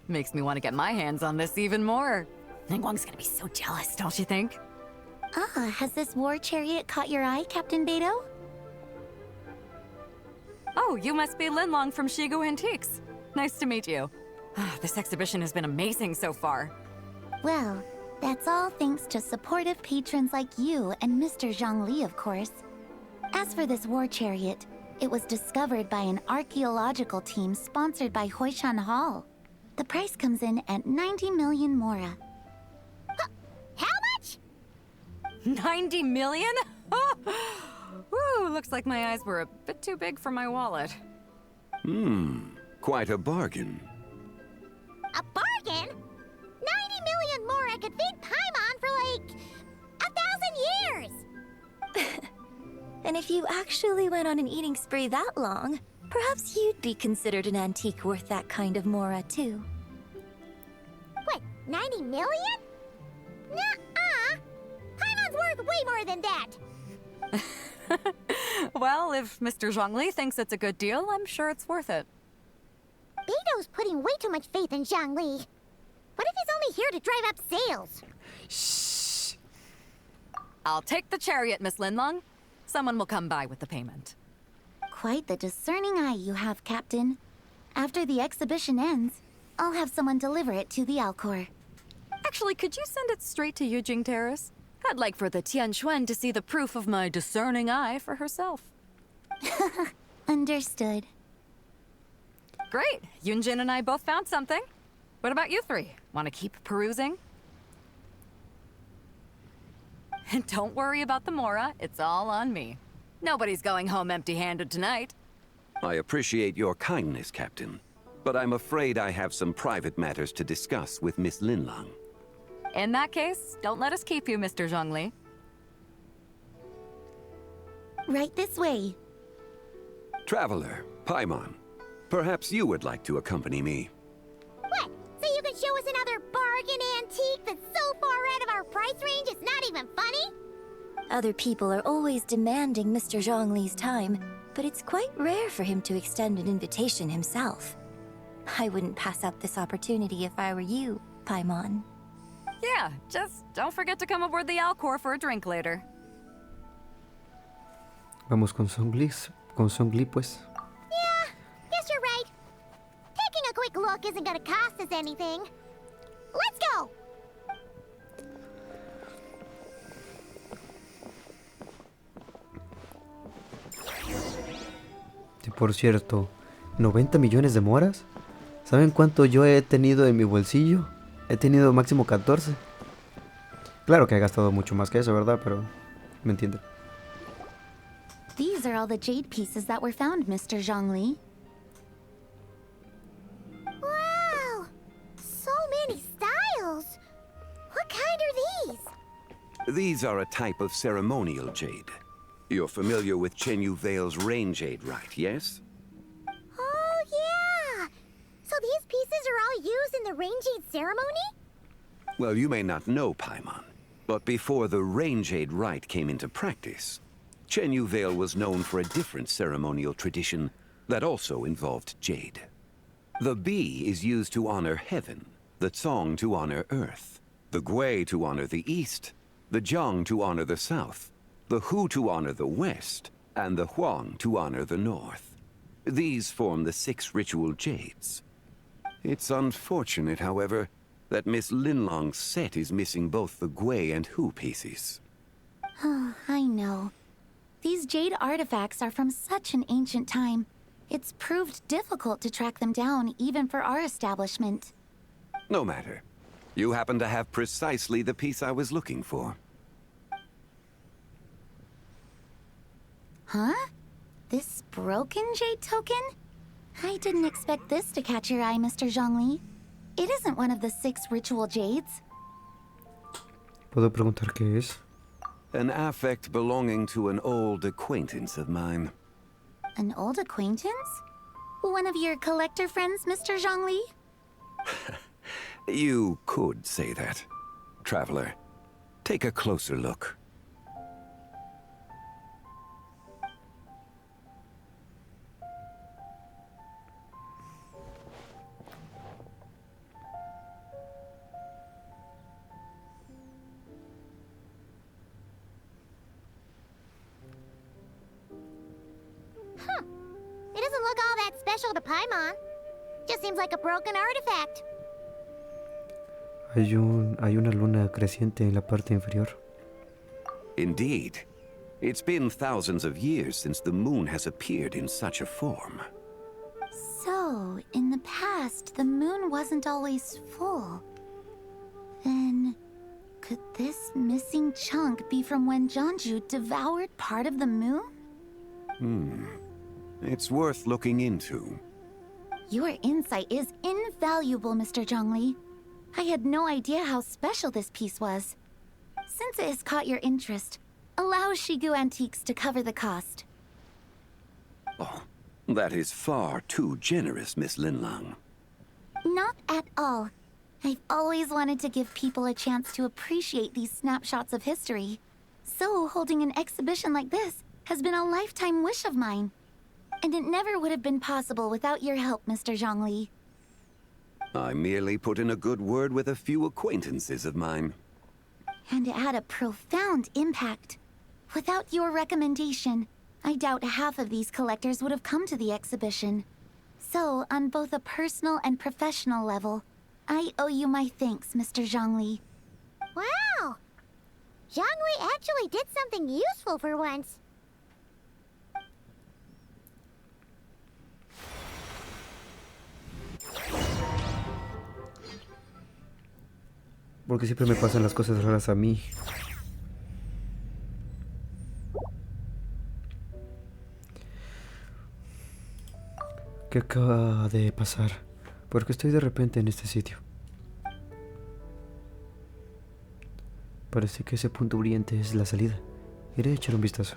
Makes me want to get my hands on this even more. Ningguang's gonna be so jealous, don't you think? Ah, has this war chariot caught your eye, Captain Beidou? Oh, you must be Linlong from Shigu Antiques. Nice to meet you. This exhibition has been amazing so far. Well, that's all thanks to supportive patrons like you and Mr. Zhongli, of course. As for this war chariot, it was discovered by an archaeological team sponsored by Huishan Hall. The price comes in at 90 million mora. How much? 90 million? Woo, looks like my eyes were a bit too big for my wallet. Quite a bargain. A bargain? 90 million mora could feed Paimon for like 1,000 years! And if you actually went on an eating spree that long, perhaps you'd be considered an antique worth that kind of mora, too. What, 90 million? Nuh-uh! Paimon's worth way more than that! Well, if Mr. Zhongli thinks it's a good deal, I'm sure it's worth it. Beidou's putting way too much faith in Zhongli. What if he's only here to drive up sales? Shh. I'll take the chariot, Miss Linlong. Someone will come by with the payment. Quite the discerning eye you have, Captain. After the exhibition ends, I'll have someone deliver it to the Alcor. Actually, could you send it straight to Yujing Terrace? I'd like for the Tianquan to see the proof of my discerning eye for herself. Understood. Great! Yunjin and I both found something. What about you three? Want to keep perusing? And don't worry about the mora, it's all on me. Nobody's going home empty-handed tonight. I appreciate your kindness, Captain, but I'm afraid I have some private matters to discuss with Miss Linlong. In that case, don't let us keep you, Mr. Zhongli. Right this way. Traveler, Paimon, perhaps you would like to accompany me. What? So you can show us another bargain antique that's so far out of our price range it's not even funny? Other people are always demanding Mr. Zhongli's time, but it's quite rare for him to extend an invitation himself. I wouldn't pass up this opportunity if I were you, Paimon. Yeah, just don't forget to come aboard the Alcor for a drink later. Vamos con Zongli, pues. Yeah, guess you're right. Taking a quick look isn't gonna cost us anything. Let's go! Y por cierto, 90 millones de moras. ¿Saben cuánto yo he tenido en mi bolsillo? He tenido máximo 14. Claro que he gastado mucho más que eso, ¿verdad? Pero me entienden. These are all the jade pieces that were found, Mr. Zhongli. Wow! So many styles! What kind are these? These are a type of ceremonial jade. You're familiar with Chenyu Vale's rain jade, right, yes? Oh, yeah! So these pieces are all used in the rain jade ceremony? Well, you may not know, Paimon, but before the rain jade rite came into practice, Chenyu Vale was known for a different ceremonial tradition that also involved jade. The bee is used to honor heaven, the Tsong to honor earth, the Gui to honor the east, the Jiang to honor the south, the Hu to honor the west, and the Huang to honor the north. These form the 6 ritual jades. It's unfortunate, however, that Miss Linlong's set is missing both the Gui and Hu pieces. Oh, I know. These jade artifacts are from such an ancient time. It's proved difficult to track them down, even for our establishment. No matter. You happen to have precisely the piece I was looking for. Huh? This broken jade token? I didn't expect this to catch your eye, Mr. Zhongli. It isn't one of the 6 ritual jades. ¿Puedo preguntar qué es? An affect belonging to an old acquaintance of mine. An old acquaintance? One of your collector friends, Mr. Zhongli? You could say that. Traveler, take a closer look. doesn't look all that special to Paimon. Just seems like a broken artifact. Hay una luna creciente en la parte inferior. Indeed. It's been thousands of years since the moon has appeared in such a form. So, in the past, the moon wasn't always full. Then, could this missing chunk be from when Jeonju devoured part of the moon? It's worth looking into. Your insight is invaluable, Mr. Zhongli. I had no idea how special this piece was. Since it has caught your interest, allow Shigu Antiques to cover the cost. Oh, that is far too generous, Miss Linlang. Not at all. I've always wanted to give people a chance to appreciate these snapshots of history. So holding an exhibition like this has been a lifetime wish of mine. And it never would have been possible without your help, Mr. Zhongli. I merely put in a good word with a few acquaintances of mine. And it had a profound impact. Without your recommendation, I doubt half of these collectors would have come to the exhibition. So, on both a personal and professional level, I owe you my thanks, Mr. Zhongli. Wow! Zhongli actually did something useful for once. Porque siempre me pasan las cosas raras a mí. ¿Qué acaba de pasar? ¿Por qué estoy de repente en este sitio? Parece que ese punto brillante es la salida. Iré a echar un vistazo.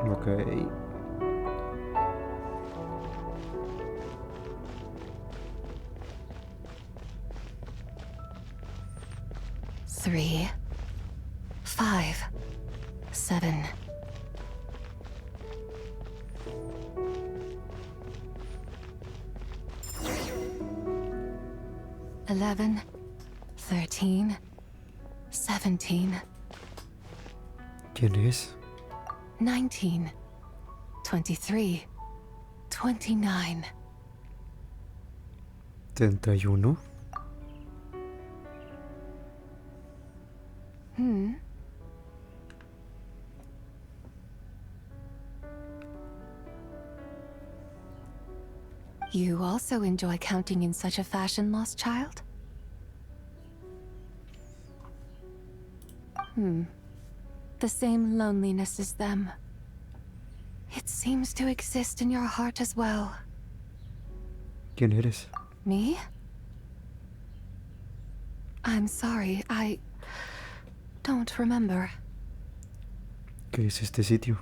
Ok. Three, 5, 7. 11, 13, 17. ¿Quién es? 19, 23, 29. 31. You also enjoy counting in such a fashion, lost child? The same loneliness as them. It seems to exist in your heart as well. ¿Quién eres? Me? I'm sorry, I don't remember. ¿Qué es este sitio?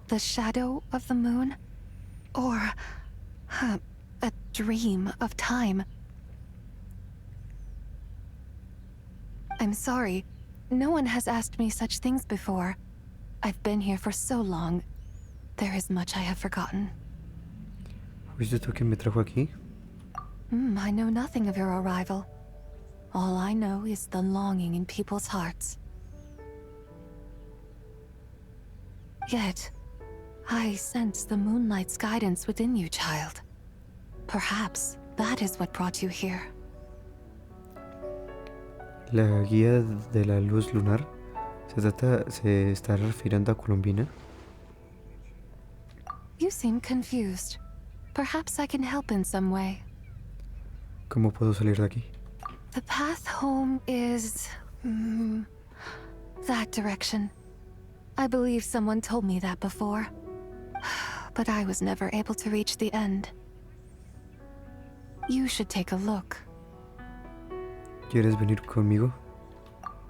The shadow of the moon? Or a dream of time? I'm sorry. No one has asked me such things before. I've been here for so long. There is much I have forgotten. ¿Fuiste tú quien me trajo aquí? I know nothing of your arrival. All I know is the longing in people's hearts. Yet, I sense the moonlight's guidance within you, child. Perhaps that is what brought you here. ¿La guía de la luz lunar se está refiriendo a Colombina? You seem confused. Perhaps I can help in some way. ¿Cómo puedo salir de aquí? The path home is... that direction. I believe someone told me that before. But I was never able to reach the end. You should take a look. ¿Quieres venir conmigo?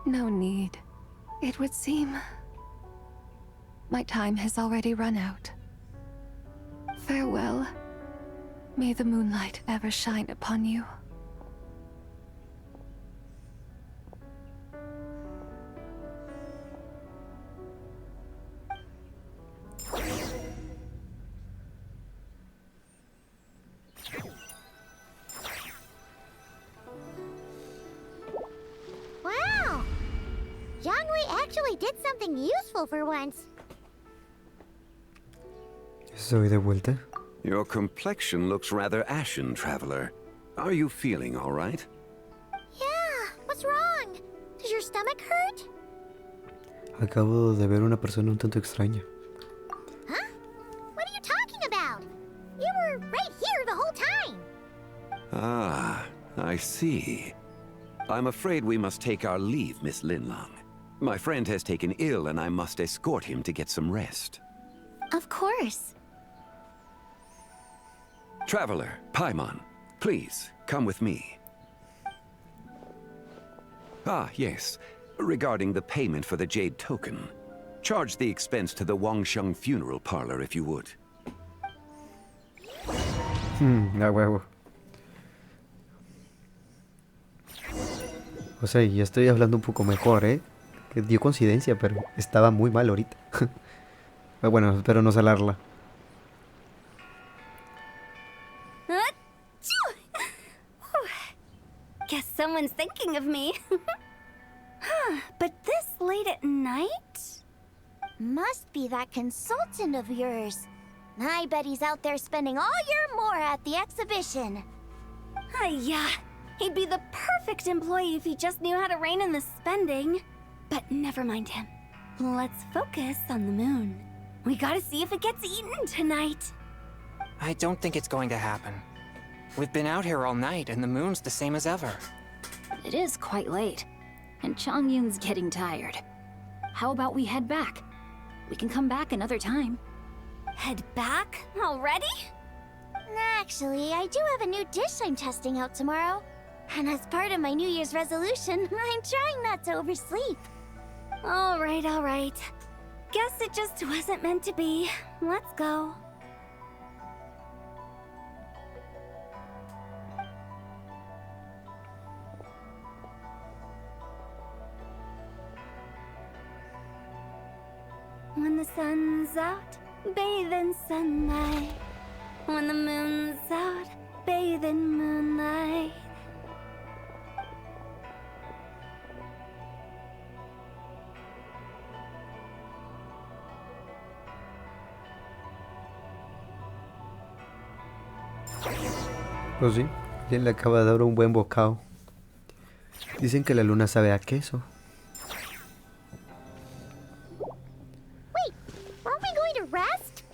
No need. It would seem... my time has already run out. Farewell. May the moonlight ever shine upon you. Wow! actually did something useful for once. Estoy de vuelta. Your complexion looks rather ashen, traveler. Are you feeling all right? Yeah, what's wrong? Does your stomach hurt? Acabo de ver una persona un tanto extraña. Huh? What are you talking about? You were right here the whole time. Ah, I see. I'm afraid we must take our leave, Miss Linlang. My friend has taken ill and I must escort him to get some rest. Of course. Traveler, Paimon, please, come with me. Ah, yes. Regarding the payment for the Jade Token. Charge the expense to the Wangsheng Funeral Parlor if you would. A huevo. O sea, ya estoy hablando un poco mejor, ¿eh? Que dio coincidencia, pero estaba muy mal ahorita. Bueno, espero no salarla. Guess someone's thinking of me. But this late at night? Must be that consultant of yours. I bet he's out there spending all year more at the exhibition. Yeah, he'd be the perfect employee if he just knew how to rein in the spending. But never mind him. Let's focus on the moon. We gotta see if it gets eaten tonight. I don't think it's going to happen. We've been out here all night, and the moon's the same as ever. It is quite late, and Chongyun's getting tired. How about we head back? We can come back another time. Head back? Already? Actually, I do have a new dish I'm testing out tomorrow. And as part of my New Year's resolution, I'm trying not to oversleep. All right. Guess it just wasn't meant to be. Let's go. When the sun's out, bathe in sunlight. When the moon's out, bathe in moonlight. Pues sí, él le acaba de dar un buen bocado. Dicen que la luna sabe a queso. Wait, aren't we going to rest?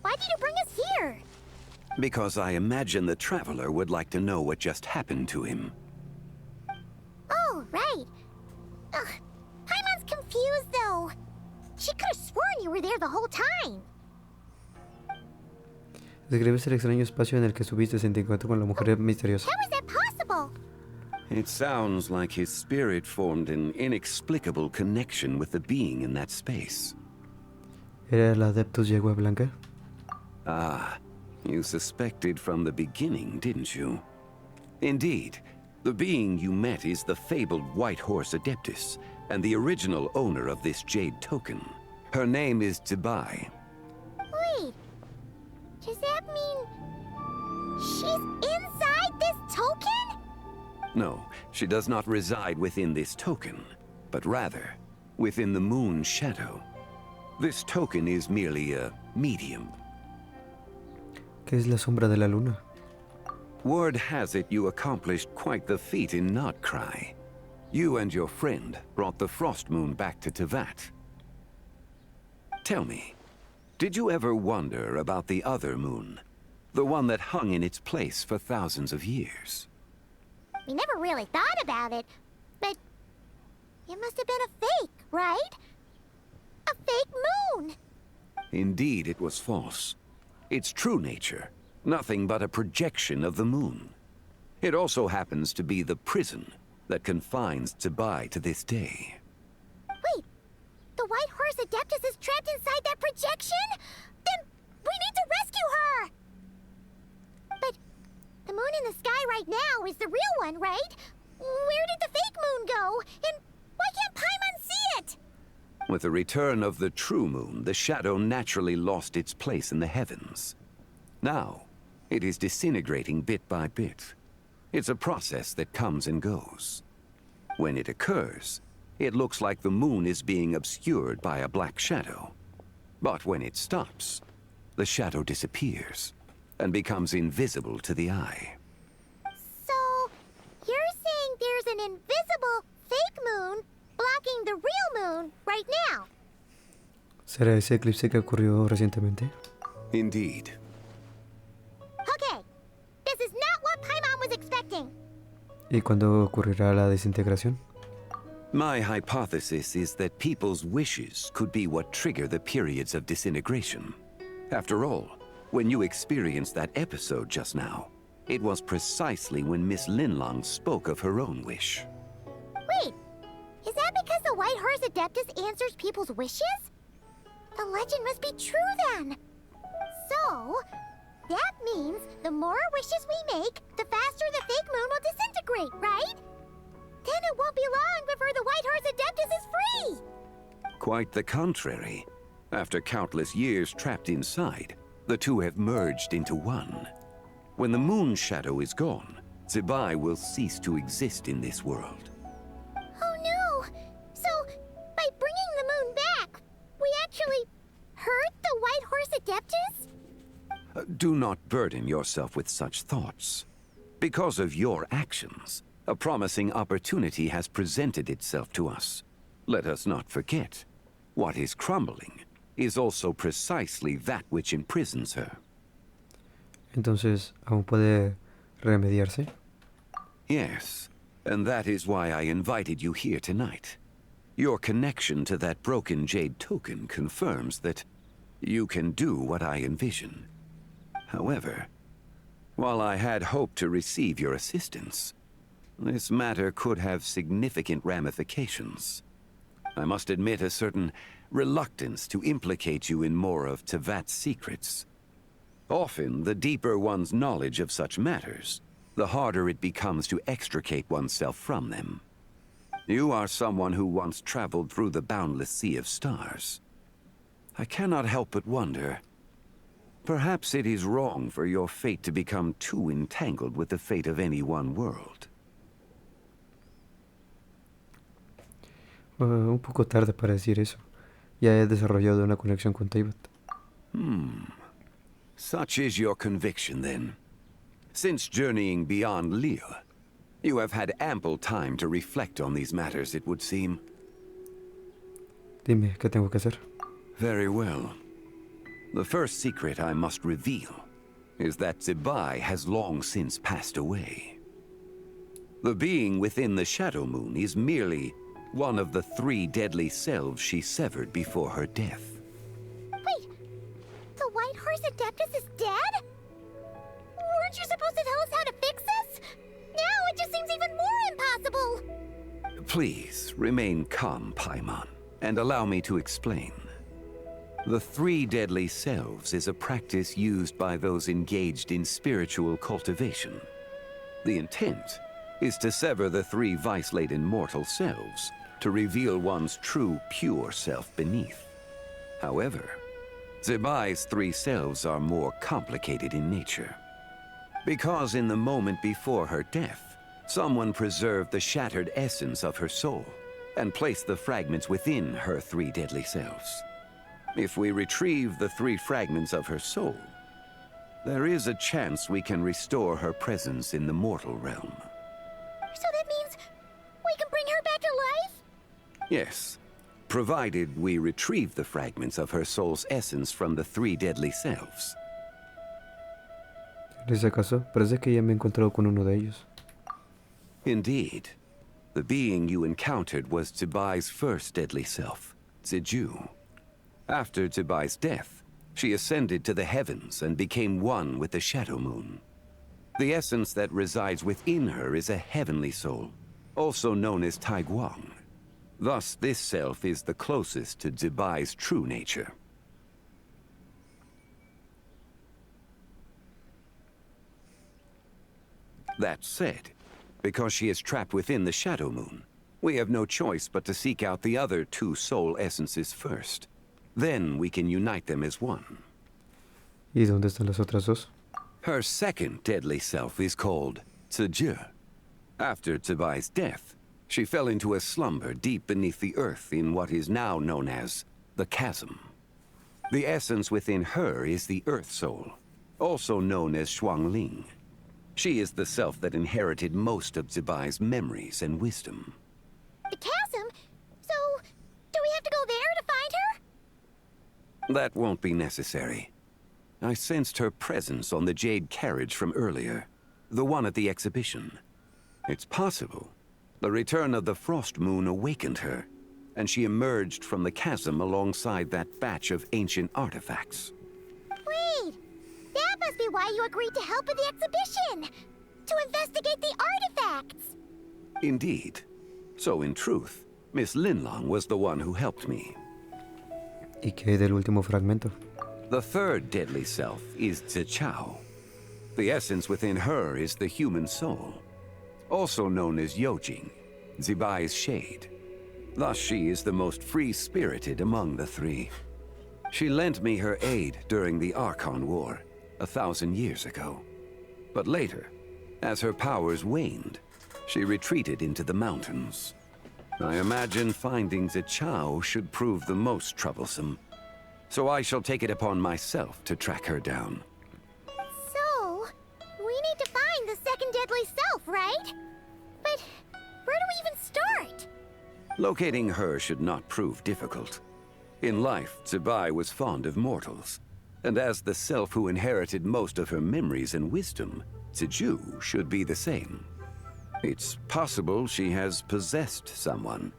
Why did you bring us here? Because I imagine the traveler would like to know what just happened to him. Oh, right. Ugh, Paimon's confused, though. She could have sworn you were there the whole time. Describes el extraño espacio en el que subiste en tu encuentro con la mujer misteriosa. How is that possible? It sounds like his spirit formed an inexplicable connection with the being in that space. ¿Era la Adeptus Yegua blanca? Ah, you suspected from the beginning, didn't you? Indeed, the being you met is the fabled White Horse Adeptus, and the original owner of this Jade Token. Her name is Zibai. Wait, does that mean she's inside this token? No, she does not reside within this token, but rather within the moon's shadow. This token is merely a medium. ¿Qué es la sombra de la luna? Word has it you accomplished quite the feat in Notcry. You and your friend brought the Frost Moon back to Tevat. Tell me, did you ever wonder about the other moon? The one that hung in its place for thousands of years? We never really thought about it, but it must have been a fake, right? A fake moon! Indeed, it was false. Its true nature, nothing but a projection of the moon. It also happens to be the prison that confines Zibai to this day. Wait, the White Horse Adeptus is trapped inside that projection? Then we need to rescue her! But the moon in the sky right now is the real one, right? Where did the fake moon go? And why can't Paimon see it? With the return of the true moon, the shadow naturally lost its place in the heavens. Now, it is disintegrating bit by bit. It's a process that comes and goes. When it occurs, it looks like the moon is being obscured by a black shadow. But when it stops, the shadow disappears and becomes invisible to the eye. So, you're saying there's an invisible fake moon blocking the real moon right now? ¿Será ese eclipse que ocurrió recientemente? Indeed. Okay, this is not what Paimon was expecting. ¿Y cuándo ocurrirá la desintegración? My hypothesis is that people's wishes could be what trigger the periods of disintegration. After all, when you experienced that episode just now, it was precisely when Miss Linlong spoke of her own wish. Wait, is that because the White Horse Adeptus answers people's wishes? The legend must be true then. So, that means the more wishes we make, the faster the fake moon will disintegrate, right? Then it won't be long before the White Horse Adeptus is free! Quite the contrary. After countless years trapped inside, the two have merged into one. When the moon shadow is gone, Zebai will cease to exist in this world. Oh no! So, by bringing the moon back, we actually hurt the White Horse Adeptus? Do not burden yourself with such thoughts. Because of your actions, a promising opportunity has presented itself to us. Let us not forget, what is crumbling is also precisely that which imprisons her. Entonces, ¿aún puede remediarse? Yes, and that is why I invited you here tonight. Your connection to that broken jade token confirms that you can do what I envision. However, while I had hoped to receive your assistance, this matter could have significant ramifications. I must admit a certain reluctance to implicate you in more of Tevat's secrets. Often, the deeper one's knowledge of such matters, the harder it becomes to extricate oneself from them. You are someone who once traveled through the boundless sea of stars. I cannot help but wonder, perhaps it is wrong for your fate to become too entangled with the fate of any one world. Un poco tarde para decir eso. Ya he desarrollado una conexión con Tevat. Such is your conviction, then. Since journeying beyond Lille, you have had ample time to reflect on these matters, it would seem. Dime, ¿qué tengo que hacer? Very well. The first secret I must reveal is that Zebai has long since passed away. The being within the Shadow Moon is merely one of the 3 deadly selves she severed before her death. Wait, the White Horse Adeptus is dead? Weren't you supposed to tell us how to fix this? Now it just seems even more impossible! Please, remain calm, Paimon, and allow me to explain. The 3 deadly selves is a practice used by those engaged in spiritual cultivation. The intent is to sever the 3 vice-laden mortal selves to reveal one's true, pure self beneath. However, Zebai's 3 selves are more complicated in nature. Because in the moment before her death, someone preserved the shattered essence of her soul and placed the fragments within her 3 deadly selves. If we retrieve the 3 fragments of her soul, there is a chance we can restore her presence in the mortal realm. So that means we can bring her back to life? Yes, provided we retrieve the fragments of her soul's essence from the 3 deadly selves. En ese caso, parece que ya me he encontrado con uno de ellos. Indeed. The being you encountered was Zebai's first deadly self, Ziju. After Zebai's death, she ascended to the heavens and became one with the Shadow Moon. The essence that resides within her is a heavenly soul, also known as Taiguang. Thus, this self is the closest to Zebai's true nature. That said, because she is trapped within the Shadow Moon, we have no choice but to seek out the other 2 soul essences first. Then we can unite them as one. ¿Y dónde están las otras 2? Her second deadly self is called Ziju. After Zebai's death, She fell into a slumber deep beneath the earth in what is now known as the chasm. The essence within her is the Earth Soul, also known as Zongli. She is the self that inherited most of Zibai's memories and wisdom. The chasm? So, do we have to go there to find her? That won't be necessary. I sensed her presence on the jade carriage from earlier, the one at the exhibition. It's possible the return of the Frost Moon awakened her, and she emerged from the chasm alongside that batch of ancient artifacts. Wait! That must be why you agreed to help with the exhibition! To investigate the artifacts! Indeed. So in truth, Miss Linlong was the one who helped me. ¿Y qué hay del último fragmento? The third deadly self is Zichao. The essence within her is the human soul, also known as Yojing, Zibai's shade. Thus she is the most free-spirited among the three. She lent me her aid during the Archon War, 1,000 years ago. But later, as her powers waned, she retreated into the mountains. I imagine finding Zichao should prove the most troublesome, so I shall take it upon myself to track her down. So, we need to find the second deadly self, right? But where do we even start? Locating her should not prove difficult. In life, Zibai was fond of mortals, and as the self who inherited most of her memories and wisdom, Ziju should be the same. It's possible she has possessed someone,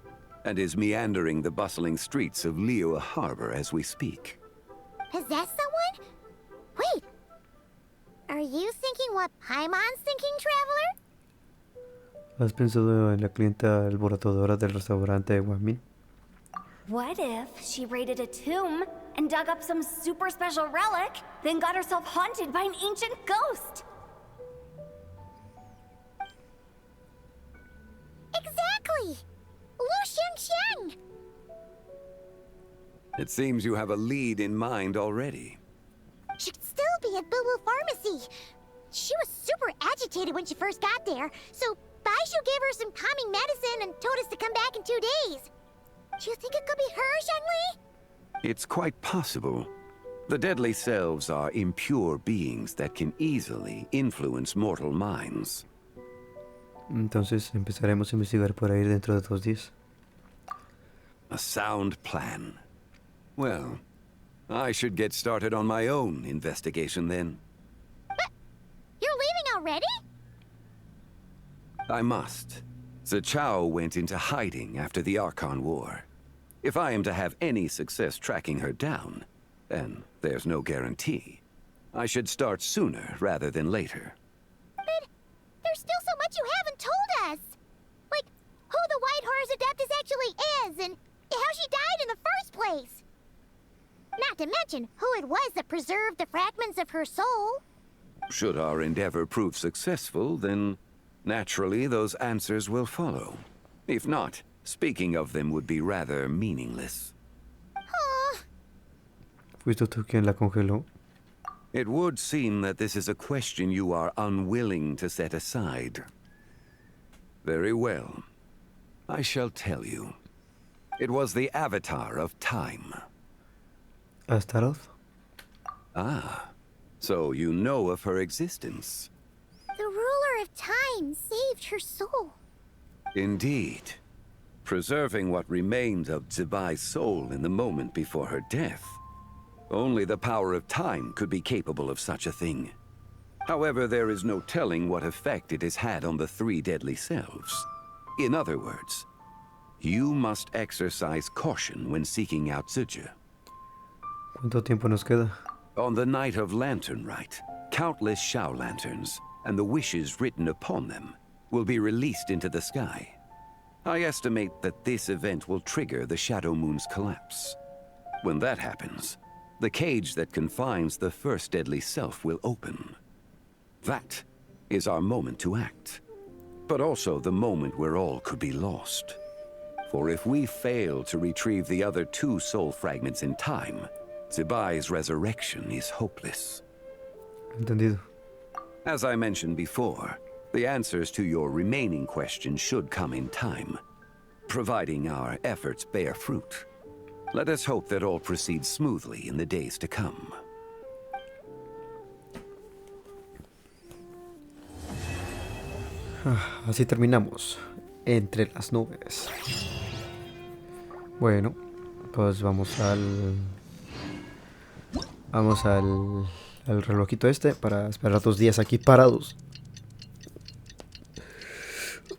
and is meandering the bustling streets of Liyue Harbor as we speak. Possess someone? Wait! Are you thinking what Paimon's thinking, Traveler? ¿Has pensado en la clienta alborotadora del restaurante Guamin? What if she raided a tomb and dug up some super special relic, then got herself haunted by an ancient ghost? Exactly! Lu Xiangxiang! It seems you have a lead in mind already. She'd still be at Boo Boo Pharmacy. She was super agitated when she first got there, so Baishu gave her some calming medicine and told us to come back in 2 days. Do you think it could be her, Zhongli? It's quite possible. The deadly selves are impure beings that can easily influence mortal minds. Entonces empezaremos a investigar por ahí dentro de 2 días. A sound plan. Well, I should get started on my own investigation then. But you're leaving already? I must. Zichao went into hiding after the Archon War. If I am to have any success tracking her down, and there's no guarantee, I should start sooner rather than later. But there's still so much you haven't told us! Like, who the White Horse Adeptus actually is, and how she died in the first place! Not to mention who it was that preserved the fragments of her soul. Should our endeavor prove successful, then naturally those answers will follow. If not, speaking of them would be rather meaningless. ¿Fuiste tú quien la congeló? It would seem that this is a question you are unwilling to set aside. Very well. I shall tell you. It was the Avatar of Time. ¿Astaroth? Ah, so you know of her existence. The ruler of time saved her soul. Indeed. Preserving what remained of Zibai's soul in the moment before her death. Only the power of time could be capable of such a thing. However, there is no telling what effect it has had on the 3 deadly selves. In other words, you must exercise caution when seeking out Ziju. ¿Cuánto tiempo nos queda? On the night of Lantern Rite, countless Shao lanterns and the wishes written upon them will be released into the sky. I estimate that this event will trigger the Shadow Moon's collapse. When that happens, the cage that confines the first deadly self will open. That is our moment to act, but also the moment where all could be lost. For if we fail to retrieve the other 2 soul fragments in time, Zibai's resurrection is hopeless. Entendido. As I mentioned before, The answers to your remaining questions should come in time, providing our efforts bear fruit. Let us hope that all proceeds smoothly in the days to come. Así terminamos. Entre las nubes. Bueno, pues vamos al relojito este para esperar 2 días aquí parados.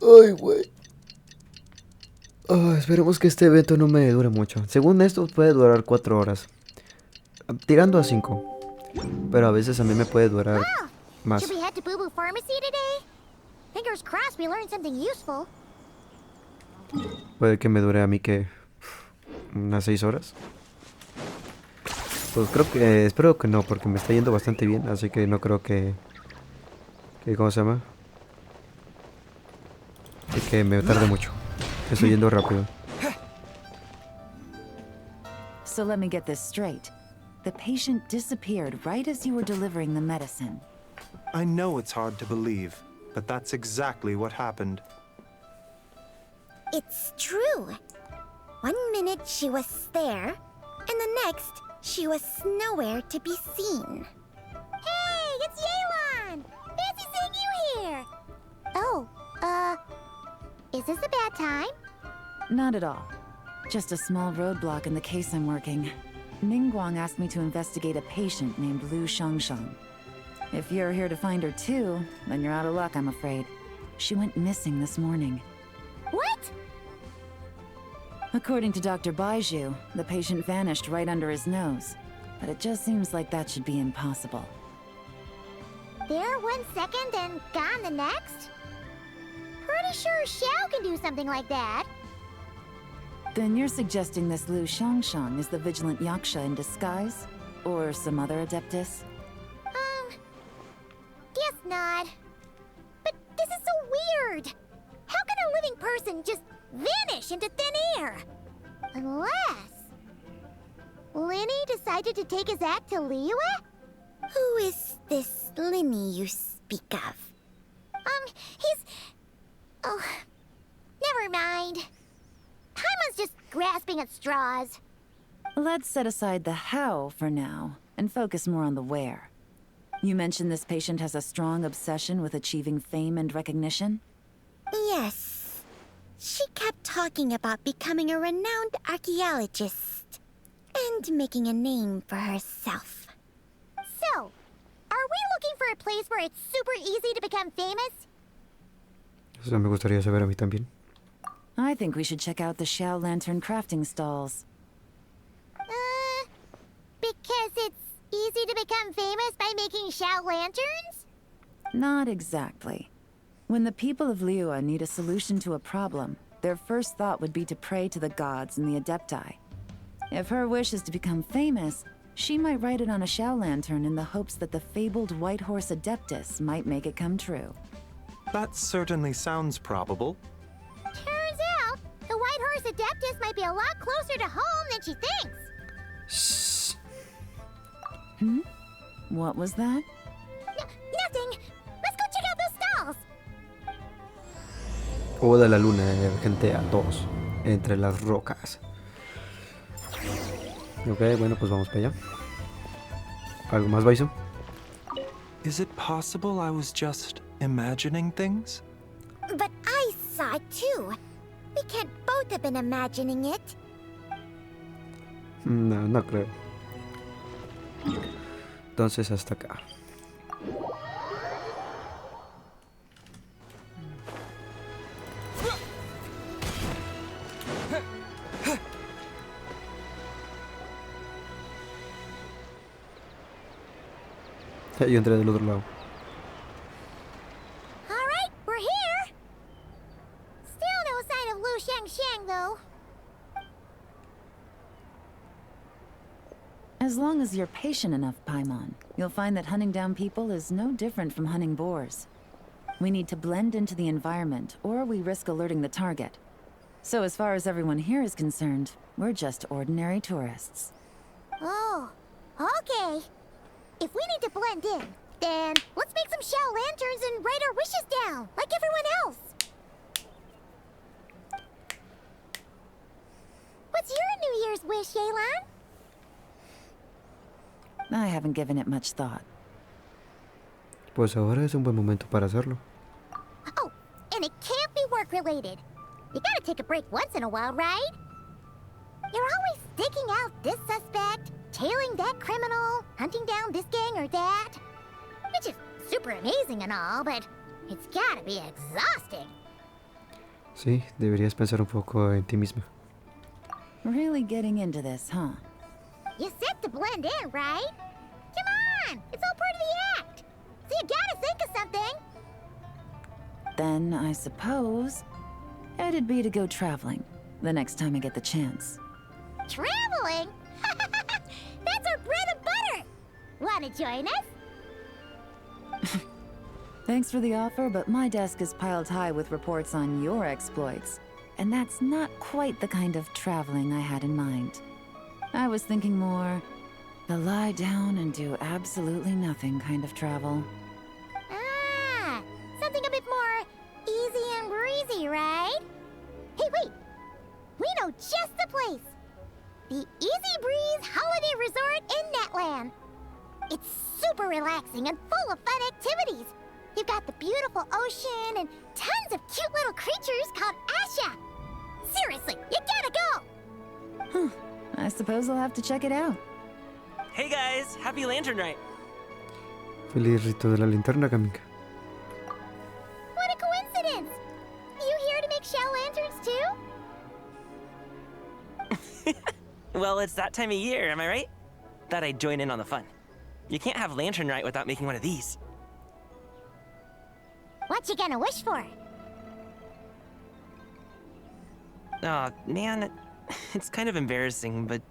Ay, güey. Esperemos que este evento no me dure mucho. Según esto puede durar 4 horas. Tirando a 5. Pero a veces a mí me puede durar más. Should we head to Boo Boo Pharmacy today? Fingers crossed we learned something useful. Puede que me dure a mí que unas 6 horas. Pues espero que no, porque me está yendo bastante bien, así que no creo que ¿cómo se llama? Que me tarde mucho. Estoy yendo rápido. So let me get this straight. The patient disappeared right as you were delivering the medicine. I know it's hard to believe, but that's exactly what happened. It's true. 1 minute she was there, and the next she was nowhere to be seen. Hey, it's Yewan! Fancy seeing you here! Oh, is this a bad time? Not at all. Just a small roadblock in the case I'm working. Ningguang asked me to investigate a patient named Lu Shangshang. If you're here to find her too, then you're out of luck, I'm afraid. She went missing this morning. What? According to Dr. Baiju, the patient vanished right under his nose. But it just seems like that should be impossible. There 1 second and gone the next? Pretty sure Xiao can do something like that. Then you're suggesting this Lu Shangshang is the vigilant Yaksha in disguise? Or some other Adeptus? Guess not. But this is so weird. How can a living person just vanish into thin air? Unless Linny decided to take his act to Liyue? Who is this Linny you speak of? He's... Oh, never mind. Paimon's just grasping at straws. Let's set aside the how for now, and focus more on the where. You mentioned this patient has a strong obsession with achieving fame and recognition? Yes. She kept talking about becoming a renowned archaeologist and making a name for herself. So, are we looking for a place where it's super easy to become famous? Eso me gustaría saber a mí también. I think we should check out the Xiao Lantern crafting stalls. Because it's easy to become famous by making Xiao lanterns? Not exactly. When the people of Liyue need a solution to a problem, their first thought would be to pray to the gods and the Adepti. If her wish is to become famous, she might write it on a Xiao Lantern in the hopes that the fabled White Horse Adeptus might make it come true. That certainly sounds probable. Turns out, the White Horse Adeptus might be a lot closer to home than she thinks. Hmm? What was that? Nothing. Let's go check out those stalls. Hola la luna, Argéntea 2, entre las rocas. Ok, bueno, pues vamos para allá. ¿Algo más, Baiso? Is it possible I was just imagining things? But I saw it too. We can't both have been imagining it. No, no creo. Entonces hasta acá. Yo entré del otro lado. All right, we're here. Still no sign of Lu Shangshang, though. As long as you're patient enough, Paimon, you'll find that hunting down people is no different from hunting boars. We need to blend into the environment, or we risk alerting the target. So as far as everyone here is concerned, we're just ordinary tourists. Oh, okay. If we need to blend in, Then, let's make some shell lanterns and write our wishes down, like everyone else. What's your New Year's wish, Yelan? I haven't given it much thought. Pues ahora es un buen momento para hacerlo. Oh, and it can't be work-related. You gotta take a break once in a while, right? You're always sticking out this suspect, tailing that criminal, hunting down this gang or that. Which is super amazing and all, but it's gotta be exhausting. Sí, deberías pensar un poco en ti misma. Really getting into this, huh? You set to blend in, right? Come on, it's all part of the act. So you gotta think of something. Then I suppose it'd be to go traveling the next time I get the chance. Traveling? That's our bread and butter. Wanna join us? Thanks for the offer, but my desk is piled high with reports on your exploits. And that's not quite the kind of traveling I had in mind. I was thinking more the lie down and do absolutely nothing kind of travel. Ah, something a bit more easy and breezy, right? Hey, wait. We know just the place. The Easy Breeze Holiday Resort in Netland. It's super relaxing and full of fun activities. You've got the beautiful ocean and tons of cute little creatures called Asha. Seriously, you gotta go! I suppose I'll have to check it out. Hey guys, happy Lantern Night! Feliz Rito de la Linterna, Kamika. What a coincidence! You here to make shell lanterns too? Well, it's that time of year, am I right? Thought I'd join in on the fun. You can't have Lantern Night without making one of these. What you gonna wish for? Aw, man, it's kind of embarrassing, but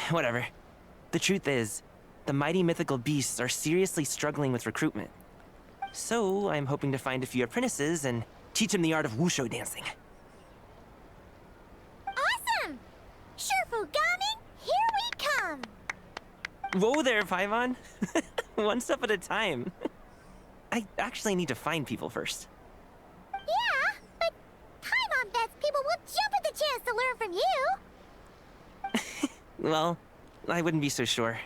whatever. The truth is, the mighty mythical beasts are seriously struggling with recruitment. So I'm hoping to find a few apprentices and teach them the art of wushu dancing. Awesome! Shurfugami, here we come! Whoa there, Paimon. One step at a time. I actually need to find people first. Yeah, but Paimon bets people will jump at the chance to learn from you! Well, I wouldn't be so sure.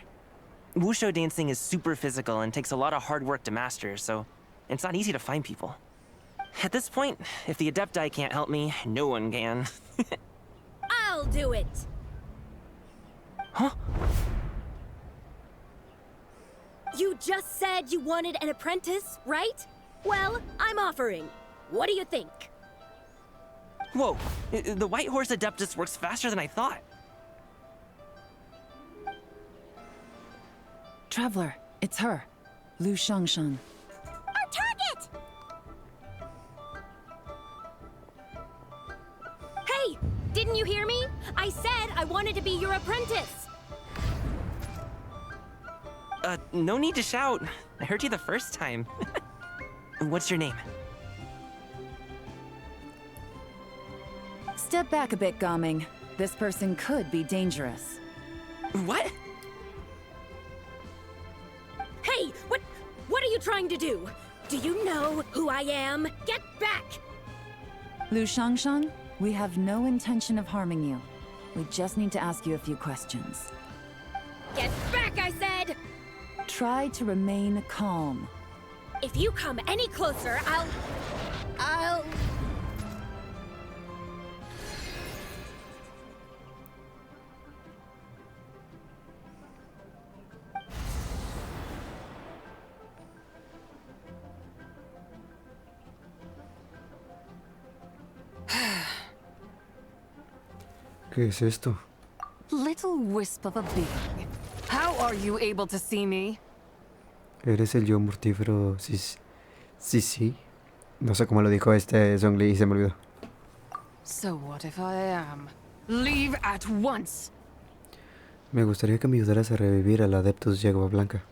Wushu dancing is super physical and takes a lot of hard work to master, so it's not easy to find people. At this point, if the Adepti can't help me, no one can. I'll do it! Huh? You just said you wanted an apprentice, right? Well, I'm offering. What do you think? Whoa, the White Horse Adeptus works faster than I thought. Traveler, it's her. Lu Shangshang. Our target! Hey! Didn't you hear me? I said I wanted to be your apprentice! No need to shout. I heard you the first time. What's your name? Step back a bit, Gaming. This person could be dangerous. What? Hey! What are you trying to do? Do you know who I am? Get back! Lu Shangshang, we have no intention of harming you. We just need to ask you a few questions. Get back, I said! Try to remain calm. If you come any closer, I'll... ¿Qué es esto? Little wisp of a being. How are you able to see me? ¿Eres el yo mortífero? Sí. No sé cómo lo dijo este Zongli y se me olvidó. So what if I am? Leave at once! Me gustaría que me ayudaras a revivir al Adeptus Yegua blanca.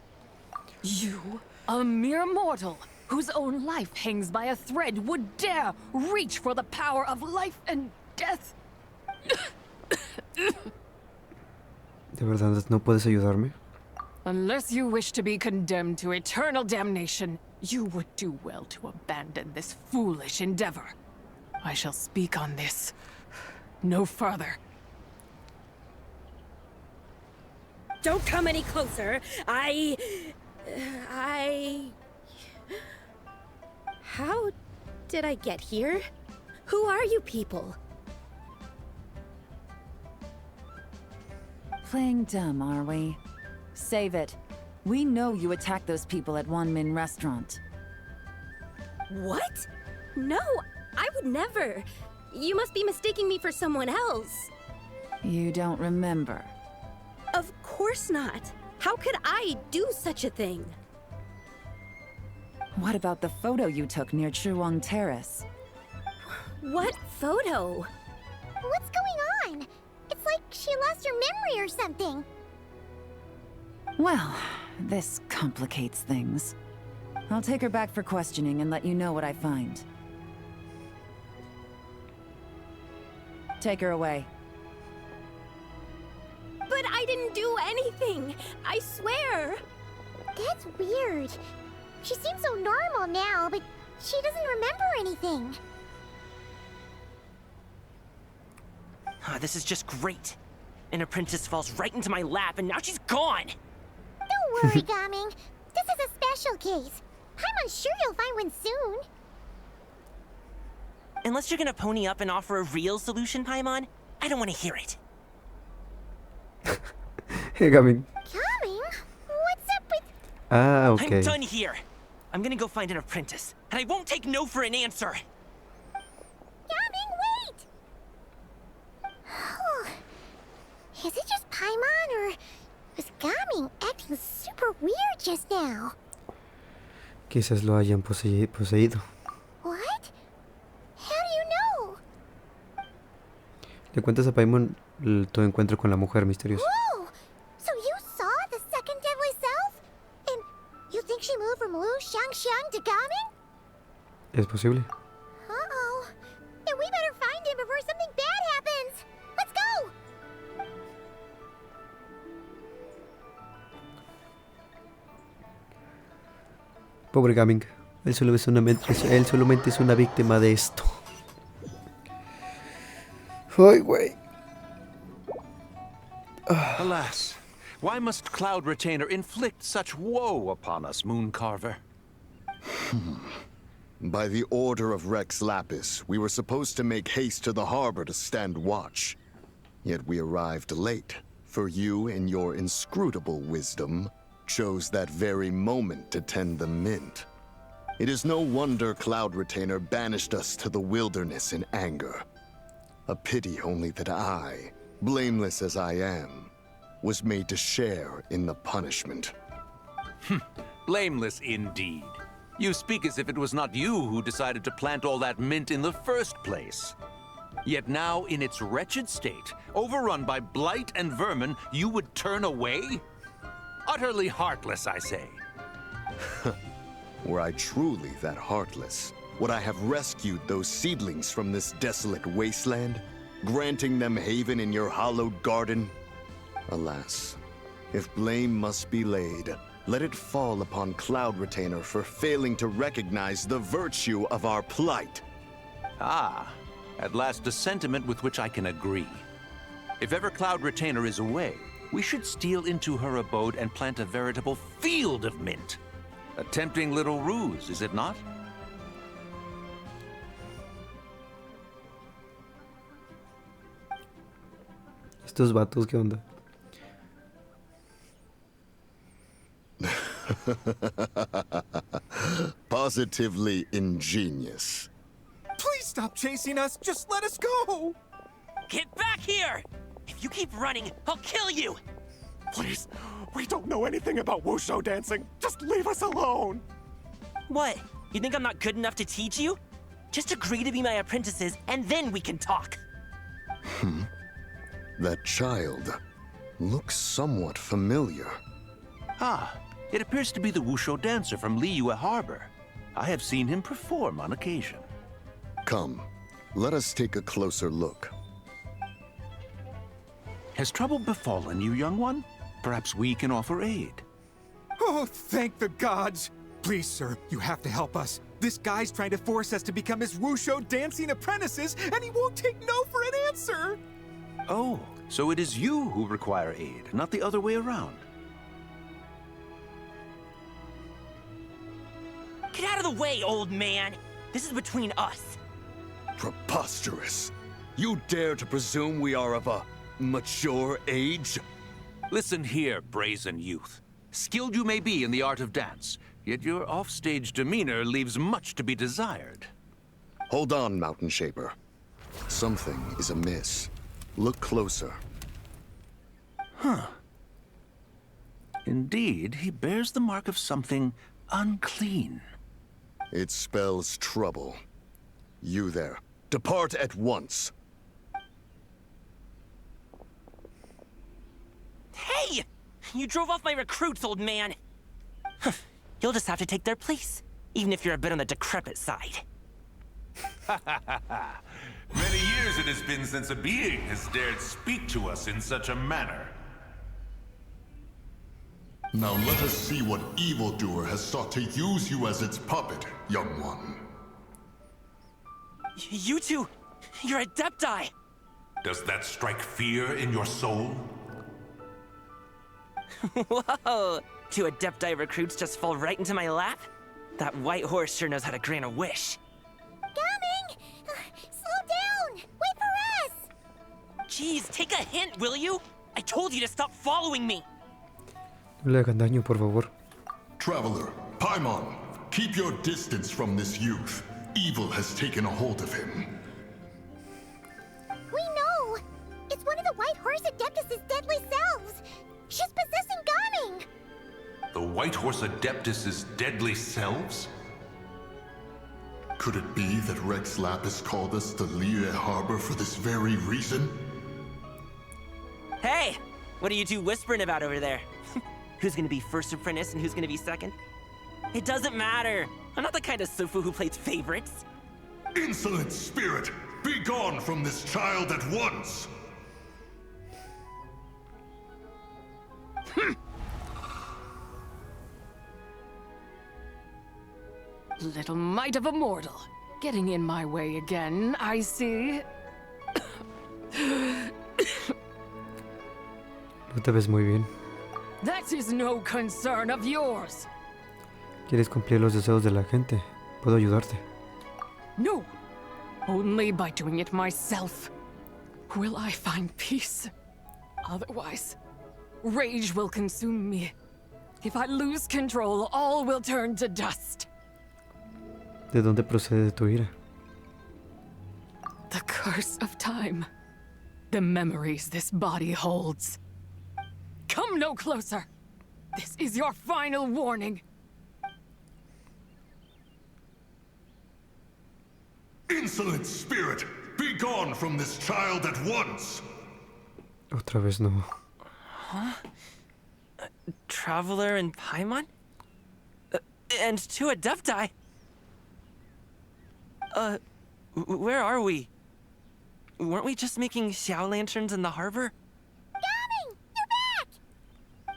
You, a mere mortal, whose own life hangs by a thread, would dare reach for the power of life and death? ¿De verdad no puedes ayudarme? Unless you wish to be condemned to eternal damnation, you would do well to abandon this foolish endeavor. I shall speak on this no further. Don't come any closer. How did I get here? Who are you people? Playing dumb, are we? Save it. We know you attacked those people at Wanmin Restaurant. What? No, I would never. You must be mistaking me for someone else. You don't remember? Of course not. How could I do such a thing? What about the photo you took near Chuang Terrace? What photo? What's going on? It's like she lost her memory or something. Well, this complicates things. I'll take her back for questioning and let you know what I find. Take her away. But I didn't do anything. I swear. That's weird. She seems so normal now, but she doesn't remember anything. This is just great. An apprentice falls right into my lap, and now she's gone! Don't worry, Gaming. This is a special case. I'm sure you'll find one soon. Unless you're gonna pony up and offer a real solution, Paimon, I don't want to hear it. Hey, Gaming. Gaming? What's up with... Ah, okay. I'm done here. I'm gonna go find an apprentice, and I won't take no for an answer. Gaming, wait! Is it just Paimon, or was Gaming acting super weird just now? Quizás lo hayan poseído. What? How do you know? Le cuentas a Paimon tu encuentro con la mujer misteriosa. Whoa! So you saw the second deadly self? And you think she moved from Lu Xiangxiang to Gaming? Es posible. Uh-oh. Then we better find him before something bad happens. Let's go! Pobre Gaming. Él solamente es una víctima de esto. Ay, güey. Alas, why must Cloud Retainer inflict such woe upon us, Mooncarver? By the order of Rex Lapis, we were supposed to make haste to the harbor to stand watch. Yet we arrived late, for you, in your inscrutable wisdom, chose that very moment to tend the mint. It is no wonder Cloud Retainer banished us to the wilderness in anger. A pity only that I, blameless as I am, was made to share in the punishment. Blameless indeed. You speak as if it was not you who decided to plant all that mint in the first place. Yet now, in its wretched state, overrun by blight and vermin, you would turn away? Utterly heartless, I say. Were I truly that heartless, would I have rescued those seedlings from this desolate wasteland, granting them haven in your hallowed garden? Alas, if blame must be laid, let it fall upon Cloud Retainer for failing to recognize the virtue of our plight. Ah, at last a sentiment with which I can agree. If ever Cloud Retainer is away, we should steal into her abode and plant a veritable field of mint. A tempting little ruse, is it not? Estos vatos, ¿qué onda? Positively ingenious. Please stop chasing us. Just let us go. Get back here! If you keep running, I'll kill you! Please, we don't know anything about wushu dancing. Just leave us alone. What? You think I'm not good enough to teach you? Just agree to be my apprentices, and then we can talk. That child looks somewhat familiar. Ah, it appears to be the wushu dancer from Liyue Harbor. I have seen him perform on occasion. Come, let us take a closer look. Has trouble befallen you, young one? Perhaps we can offer aid. Oh, thank the gods! Please, sir, you have to help us. This guy's trying to force us to become his Wusho dancing apprentices, and he won't take no for an answer! Oh, so it is you who require aid, not the other way around. Get out of the way, old man! This is between us. Preposterous. You dare to presume we are of a mature age? Listen here, brazen youth. Skilled you may be in the art of dance, yet your offstage demeanor leaves much to be desired. Hold on, Mountain Shaper. Something is amiss. Look closer. Huh. Indeed, he bears the mark of something unclean. It spells trouble. You there, depart at once. Hey! You drove off my recruits, old man! You'll just have to take their place, even if you're a bit on the decrepit side. Many years it has been since a being has dared speak to us in such a manner. Now let us see what evildoer has sought to use you as its puppet, young one. You two, you're Adepti! Does that strike fear in your soul? Whoa! Two Adepti recruits just fall right into my lap? That white horse sure knows how to grant a wish. Coming! Slow down! Wait for us! Jeez, take a hint, will you? I told you to stop following me! No le hagan daño, por favor. Traveler, Paimon, keep your distance from this youth. Evil has taken a hold of him. We know! It's one of the White Horse Adeptus' deadly selves! She's possessing Gaming! The White Horse Adeptus' deadly selves? Could it be that Rex Lapis called us to Liyue Harbor for this very reason? Hey! What are you two whispering about over there? Who's gonna be first apprentice and who's gonna be second? It doesn't matter! I'm not the kind of Sufu who plays favorites. Insolent spirit! Be gone from this child at once! Little mite of a mortal. Getting in my way again, I see. No te ves muy bien. That is no concern of yours. ¿Quieres cumplir los deseos de la gente? Puedo ayudarte. No. Only by doing it myself will I find peace. Otherwise, rage will consume me. If I lose control, all will turn to dust. ¿De dónde procede tu ira? The curse of time. The memories this body holds. Come no closer. This is your final warning. Insolent spirit! Be gone from this child at once! Otra vez no. Huh? Traveler and Paimon? And two Adepti? Where are we? Weren't we just making Xiao lanterns in the harbor? Gaming! You're back!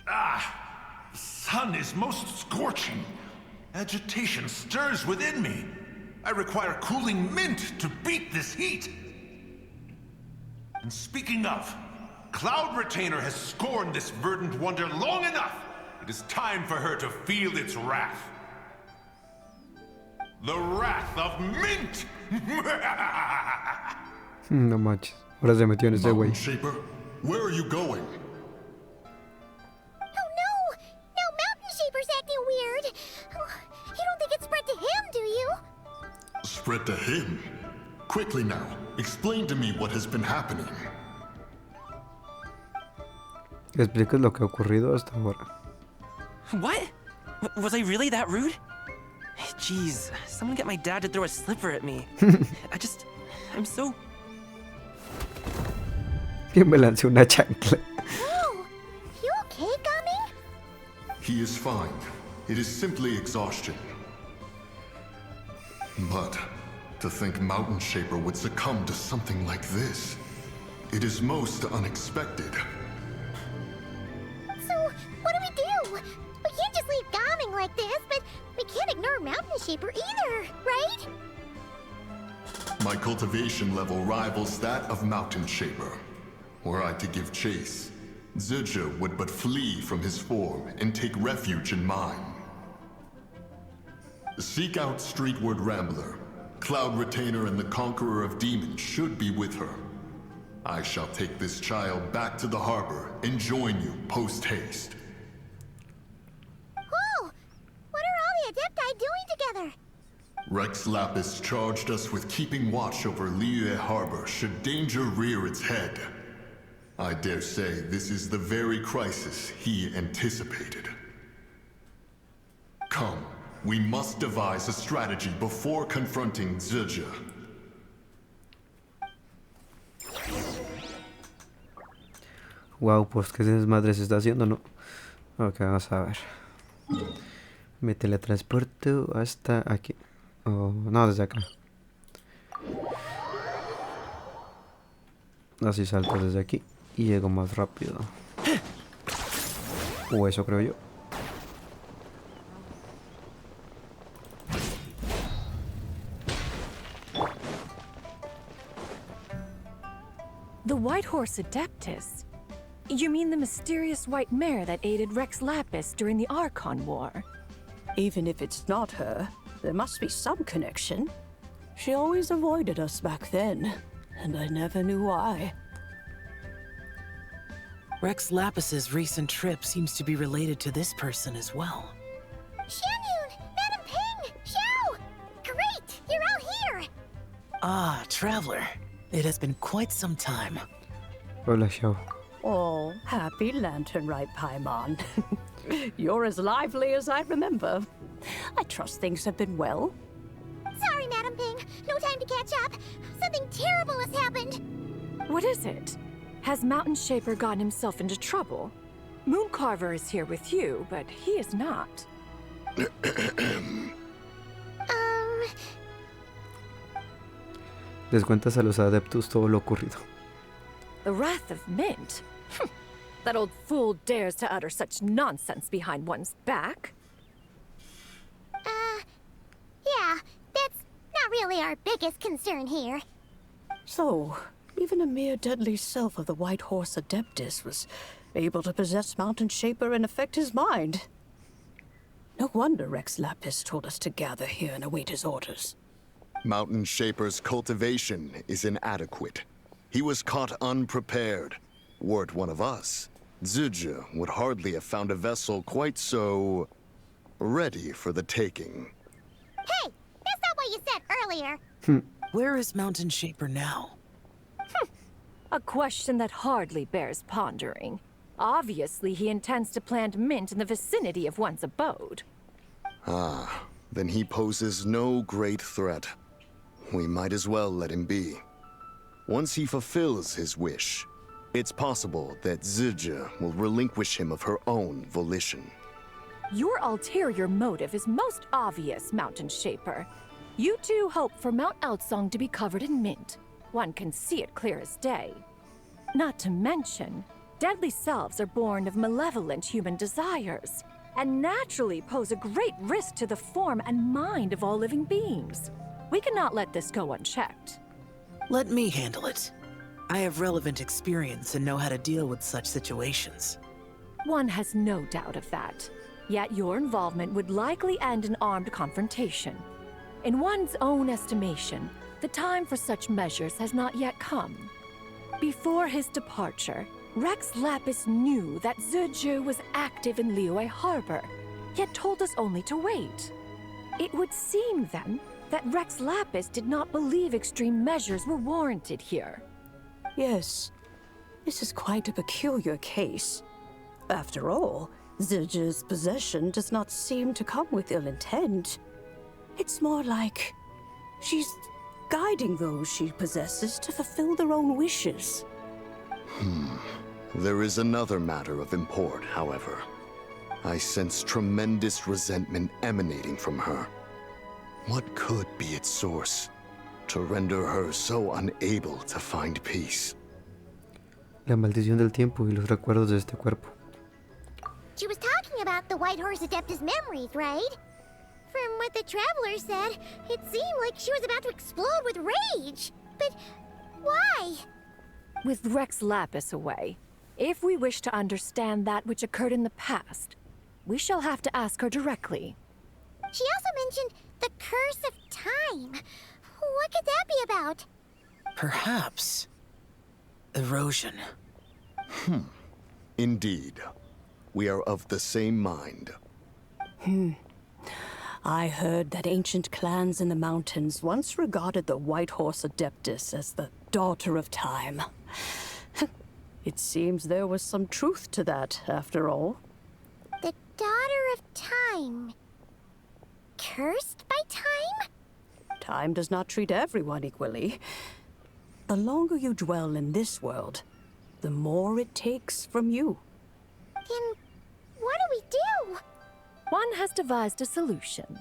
Ah! The sun is most scorching. Agitation stirs within me. I require cooling mint to beat this heat. And speaking of, Cloud Retainer has scorned this verdant wonder long enough. It is time for her to feel its wrath. The wrath of mint! No manches. Ahora se metió en ese güey. Shaper, where are you going? Oh no! Now Mountain Shaper's acting weird! You don't think it's spread to him, do you? Spread to him? Quickly now, explain to me what has been happening. ¿Explicas lo que ha ocurrido hasta ahora? What? Was I really that rude? Jeez, someone get my dad to throw a slipper at me. I'm so... Que me lancé una chancla. Whoa! You okay, Gaming? He is fine. It is simply exhaustion. But to think Mountain Shaper would succumb to something like this, it is most unexpected. So, what do? We can't just leave Mountain Shaper either, right? My cultivation level rivals that of Mountain Shaper. Were I to give chase, Zija would but flee from his form and take refuge in mine. Seek out Streetward Rambler. Cloud Retainer and the Conqueror of Demons should be with her. I shall take this child back to the harbor and join you post-haste. Whoa! What are all the Adepti doing together? Rex Lapis charged us with keeping watch over Liyue Harbor should danger rear its head. I dare say this is the very crisis he anticipated. Come, we must devise a strategy before confronting Zija. Wow, pues qué desmadre se está haciendo, ¿no? Ok, vamos a ver. Me teletransporto hasta aquí. Oh, no, desde acá. Así salto desde aquí y llego más rápido. O eso creo yo. The White Horse Adeptus? You mean the mysterious white mare that aided Rex Lapis during the Archon War? Even if it's not her, there must be some connection. She always avoided us back then, and I never knew why. Rex Lapis's recent trip seems to be related to this person as well. Xianyun! Madam Ping! Xiao! Great! You're out here! Ah, Traveler. It has been quite some time. Hola, Xiao. Oh, happy Lantern Rite, Paimon. You're as lively as I remember. I trust things have been well. Sorry, Madam Ping. No time to catch up. Something terrible has happened. What is it? Has Mountain Shaper gotten himself into trouble? Mooncarver is here with you, but he is not. Les cuentas a los adeptus todo lo ocurrido. The Wrath of Mint? That old fool dares to utter such nonsense behind one's back. Yeah, that's not really our biggest concern here. So, even a mere deadly self of the White Horse Adeptus was able to possess Mountain Shaper and affect his mind. No wonder Rex Lapis told us to gather here and await his orders. Mountain Shaper's cultivation is inadequate. He was caught unprepared. Were it one of us, Zija would hardly have found a vessel quite so ready for the taking. Hey, that's not what you said earlier. Where is Mountain Shaper now? A question that hardly bears pondering. Obviously, he intends to plant mint in the vicinity of one's abode. Ah, then he poses no great threat. We might as well let him be. Once he fulfills his wish, it's possible that Zija will relinquish him of her own volition. Your ulterior motive is most obvious, Mountain Shaper. You two hope for Mount Eltsong to be covered in mint. One can see it clear as day. Not to mention, deadly selves are born of malevolent human desires, and naturally pose a great risk to the form and mind of all living beings. We cannot let this go unchecked. Let me handle it. I have relevant experience and know how to deal with such situations. One has no doubt of that. Yet your involvement would likely end in armed confrontation. In one's own estimation, the time for such measures has not yet come. Before his departure, Rex Lapis knew that Zija was active in Liyue Harbor, yet told us only to wait. It would seem, then, that Rex Lapis did not believe extreme measures were warranted here. Yes, this is quite a peculiar case. After all, Zija's possession does not seem to come with ill intent. It's more like she's guiding those she possesses to fulfill their own wishes. There is another matter of import, however. I sense tremendous resentment emanating from her. What could be its source to render her so unable to find peace? La maldición del tiempo y los recuerdos de este cuerpo. She was talking about the White Horse Adeptus memories, right? From what the traveler said, it seemed like she was about to explode with rage. But why? With Rex Lapis away, if we wish to understand that which occurred in the past, we shall have to ask her directly. She also mentioned the curse of time. What could that be about? Perhaps erosion. Indeed. We are of the same mind. I heard that ancient clans in the mountains once regarded the White Horse Adeptus as the daughter of time. It seems there was some truth to that, after all. The daughter of time. Cursed by time? Time does not treat everyone equally. The longer you dwell in this world, the more it takes from you. Then what do we do? One has devised a solution.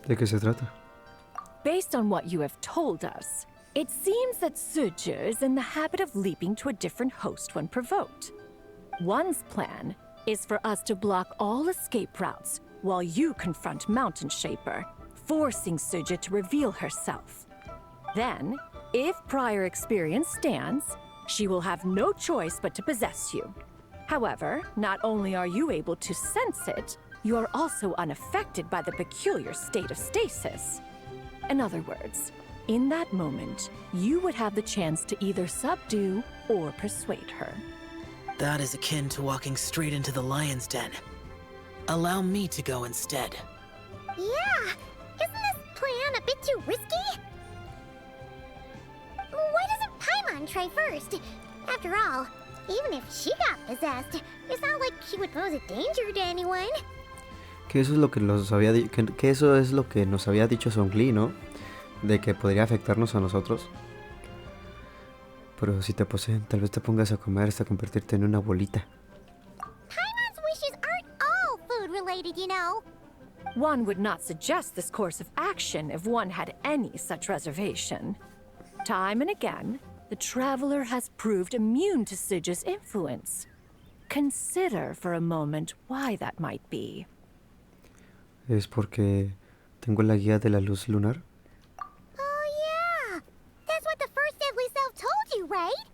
¿De qué se trata? Based on what you have told us, it seems that Suju is in the habit of leaping to a different host when provoked. One's plan is for us to block all escape routes while you confront Mountain Shaper, forcing Suju to reveal herself. Then, if prior experience stands, she will have no choice but to possess you. However, not only are you able to sense it, you are also unaffected by the peculiar state of stasis. In other words, in that moment, you would have the chance to either subdue or persuade her. That is akin to walking straight into the lion's den. Allow me to go instead. Yeah, isn't this plan a bit too risky? Why doesn't Paimon try first? After all, even if she got possessed, it's not like she would pose a danger to anyone. Que eso es lo que que eso es lo que nos había dicho Zongli, ¿no? De que podría afectarnos a nosotros. Pero si te poseen, tal vez te pongas a comer hasta convertirte en una bolita. Paimon's wishes aren't all food-related, you know. One would not suggest this course of action if one had any such reservation. Time and again, the traveler has proved immune to Suju's influence. Consider for a moment why that might be. ¿Es porque tengo la guía de la luz lunar? Oh yeah, that's what the first deadly self told you, right?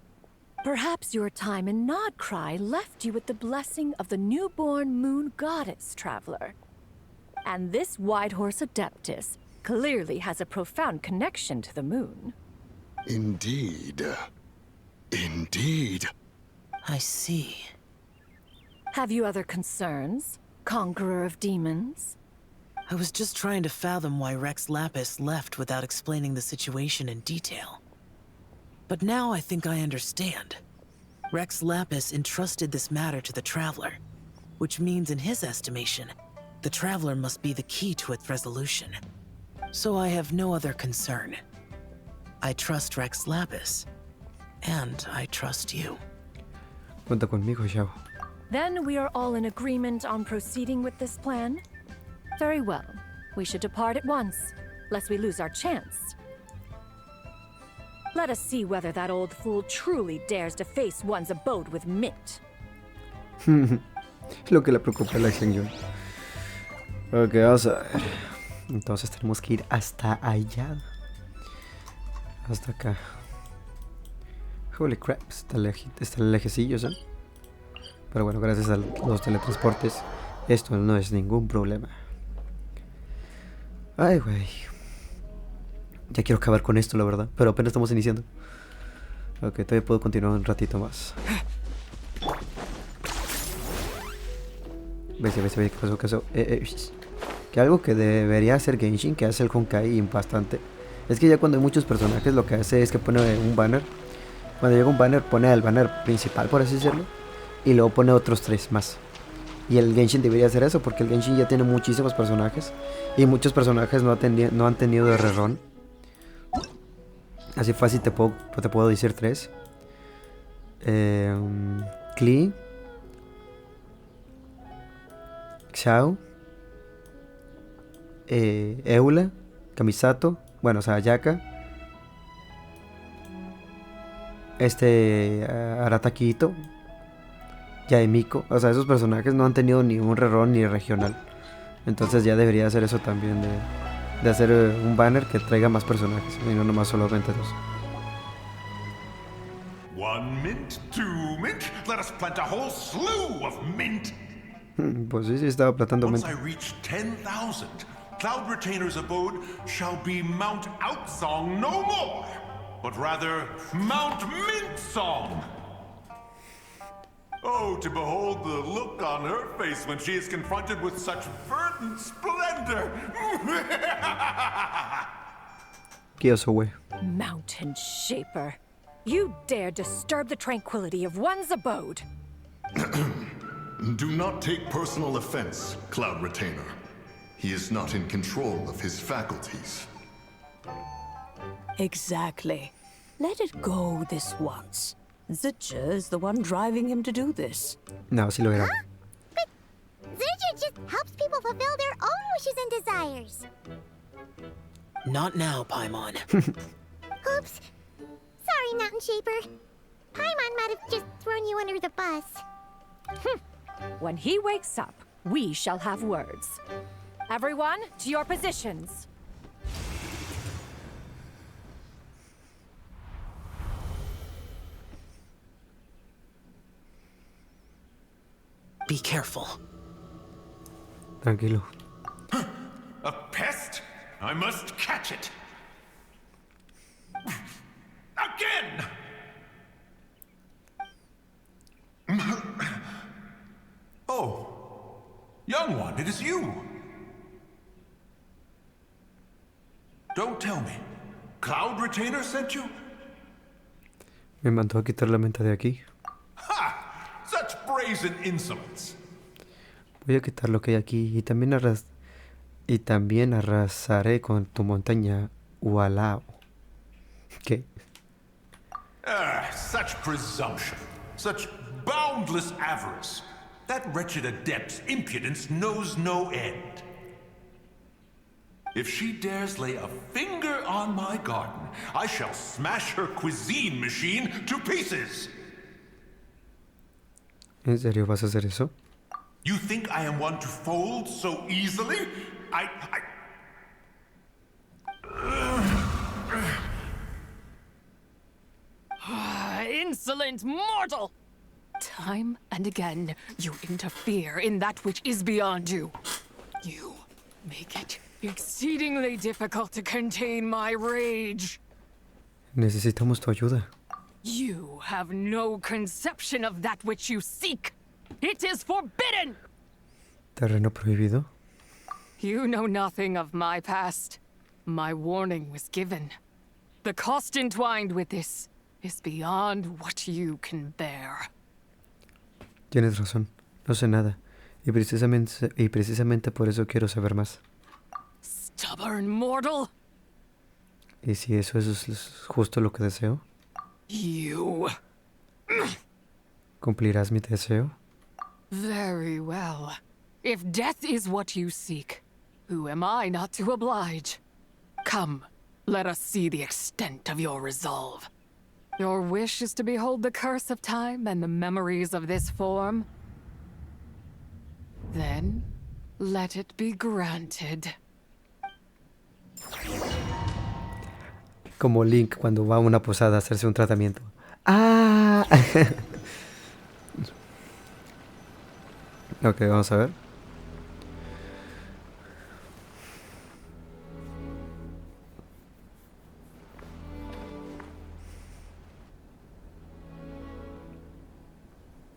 Perhaps your time in Nodcry left you with the blessing of the newborn moon goddess, traveler. And this White Horse Adeptus clearly has a profound connection to the moon. Indeed. Indeed. I see. Have you other concerns, Conqueror of Demons? I was just trying to fathom why Rex Lapis left without explaining the situation in detail. But now I think I understand. Rex Lapis entrusted this matter to the Traveler, which means in his estimation, the Traveler must be the key to its resolution. So I have no other concern. I trust Rex Lapis, and I trust you. Cuenta conmigo, Xiao. Then we are all in agreement on proceeding with this plan? Very well. We should depart at once, lest we lose our chance. Let us see whether that old fool truly dares to face one's abode with Mint. Lo que le preocupa a la señora. Ok, vamos a ver. Entonces tenemos que ir hasta allá. Hasta acá. Holy crap, está lejecillos, ¿eh? Pero bueno, gracias a los teletransportes, esto no es ningún problema. Ay, güey. Ya quiero acabar con esto, la verdad. Pero apenas estamos iniciando. Ok, todavía puedo continuar un ratito más. Ve, ¿qué pasó? Que algo que debería hacer Genshin, que hace el Honkai bastante, es que ya cuando hay muchos personajes, lo que hace es que pone un banner. Cuando llega un banner, pone el banner principal, por así decirlo, y luego pone otros 3 más. Y el Genshin debería hacer eso, porque el Genshin ya tiene muchísimos personajes, y muchos personajes no han tenido rerun. Así fácil te puedo decir 3. Klee, Xiao, Eula, Kamisato, bueno, o sea, Ayaka, Aratakito, Yaemiko. O sea, esos personajes no han tenido ni un rerun ni regional. Entonces ya debería hacer eso también de hacer un banner que traiga más personajes y no nomás solamente 2. 1 mint, 2 mint, let us plant a whole slew of mint. Pues sí, estaba plantando Once mint. I reach 10,000, Cloud Retainer's abode shall be Mount Outsong no more, but rather Mount Mint Song. Oh, to behold the look on her face when she is confronted with such verdant splendor! ¿Qué oso, güey? Mountain Shaper, you dare disturb the tranquility of one's abode. Do not take personal offense, Cloud Retainer. He is not in control of his faculties. Exactly. Let it go this once. Zidja is the one driving him to do this. No, sí lo era. But Zidja just helps people fulfill their own wishes and desires. Not now, Paimon. Oops. Sorry, Mountain Shaper. Paimon might have just thrown you under the bus. When he wakes up, we shall have words. Everyone, to your positions. Be careful. Tranquilo. A pest? I must catch it. Again! Oh, young one, it is you. Don't tell me. Cloud Retainer sent you? Me mandó a quitar la mente de aquí. Ha! Such brazen insolence. Voy a quitar lo que hay aquí y también arrasaré con tu montaña Hola. ¿Qué? Such presumption. Such boundless avarice. That wretched adept's impudence knows no end. If she dares lay a finger on my garden, I shall smash her cuisine machine to pieces. ¿En serio vas a hacer eso? You think I am one to fold so easily? Insolent mortal! Time and again, you interfere in that which is beyond you. You make it exceedingly difficult to contain my rage. Necesitamos tu ayuda. You have no conception of that which you seek. It is forbidden! ¿Terreno prohibido? You know nothing of my past. My warning was given. The cost entwined with this is beyond what you can bear. Tienes razón, no sé nada. Y precisamente por eso quiero saber más. Stubborn mortal! ¿Y si eso es justo lo que deseo? You... ¿Cumplirás mi deseo? Very well. If death is what you seek, who am I not to oblige? Come, let us see the extent of your resolve. Your wish is to behold the curse of time and the memories of this form? Then, let it be granted. Como Link cuando va a una posada a hacerse un tratamiento. ¡Ah! Ok, vamos a ver.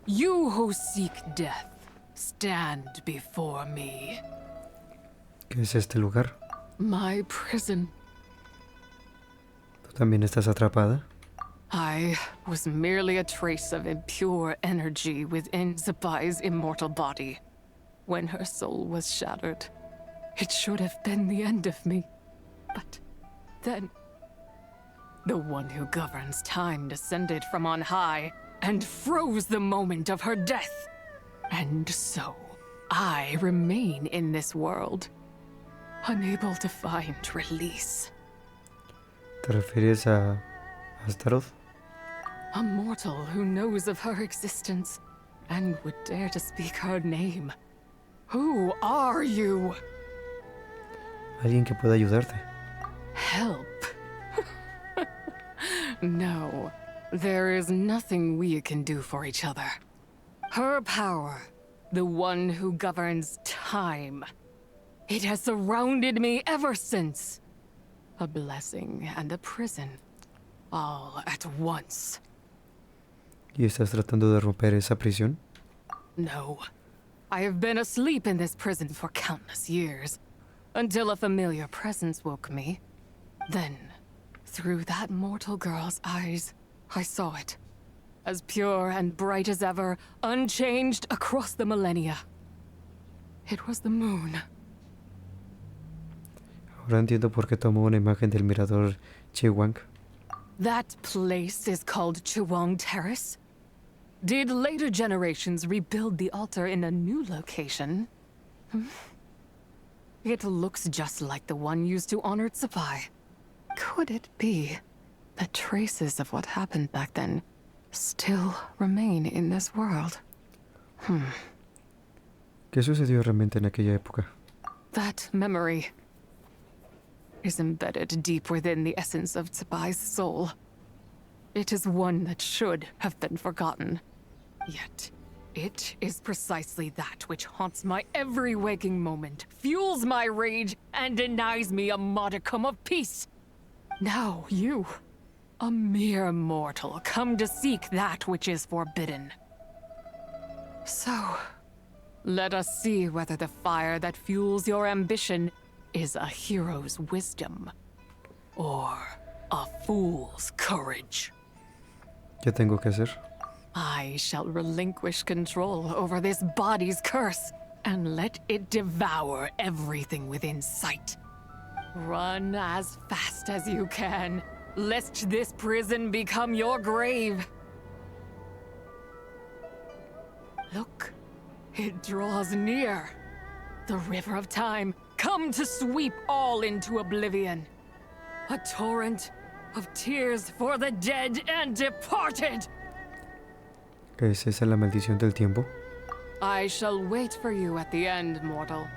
You who seek death, stand before me. ¿Qué es este lugar? My prison. ¿Tú también estás atrapada? I was merely a trace of impure energy within Zapai's immortal body. When her soul was shattered, it should have been the end of me. But then, the one who governs time descended from on high and froze the moment of her death. And so, I remain in this world, unable to find release. ¿Te refieres a Astaroth? A mortal who knows of her existence and would dare to speak her name. Who are you? Alguien que pueda ayudarte. Help? No, there is nothing we can do for each other. Her power, the one who governs time, it has surrounded me ever since. A blessing and a prison, all at once. ¿Y estás tratando de romper esa prisión? No. I have been asleep in this prison for countless years, until a familiar presence woke me. Then, through that mortal girl's eyes, I saw it. As pure and bright as ever, unchanged across the millennia. It was the moon. Ahora entiendo por qué tomó una imagen del mirador Chiwang. That place is called Chuang Terrace. Did later generations rebuild the altar in a new location? It looks just like the one used to honor Tsupai. Could it be that traces of what happened back then still remain in this world? ¿Qué sucedió realmente en aquella época? That memory is embedded deep within the essence of Tsubai's soul. It is one that should have been forgotten. Yet, it is precisely that which haunts my every waking moment, fuels my rage, and denies me a modicum of peace. Now you, a mere mortal, come to seek that which is forbidden. So, let us see whether the fire that fuels your ambition is a hero's wisdom, or a fool's courage. ¿Qué tengo que hacer? I shall relinquish control over this body's curse, and let it devour everything within sight. Run as fast as you can, lest this prison become your grave. Look, it draws near. The river of time, come to sweep all into oblivion. A torrent of tears for the dead and departed. ¿Qué es esa la maldición del tiempo? I shall wait for you at the end, mortal.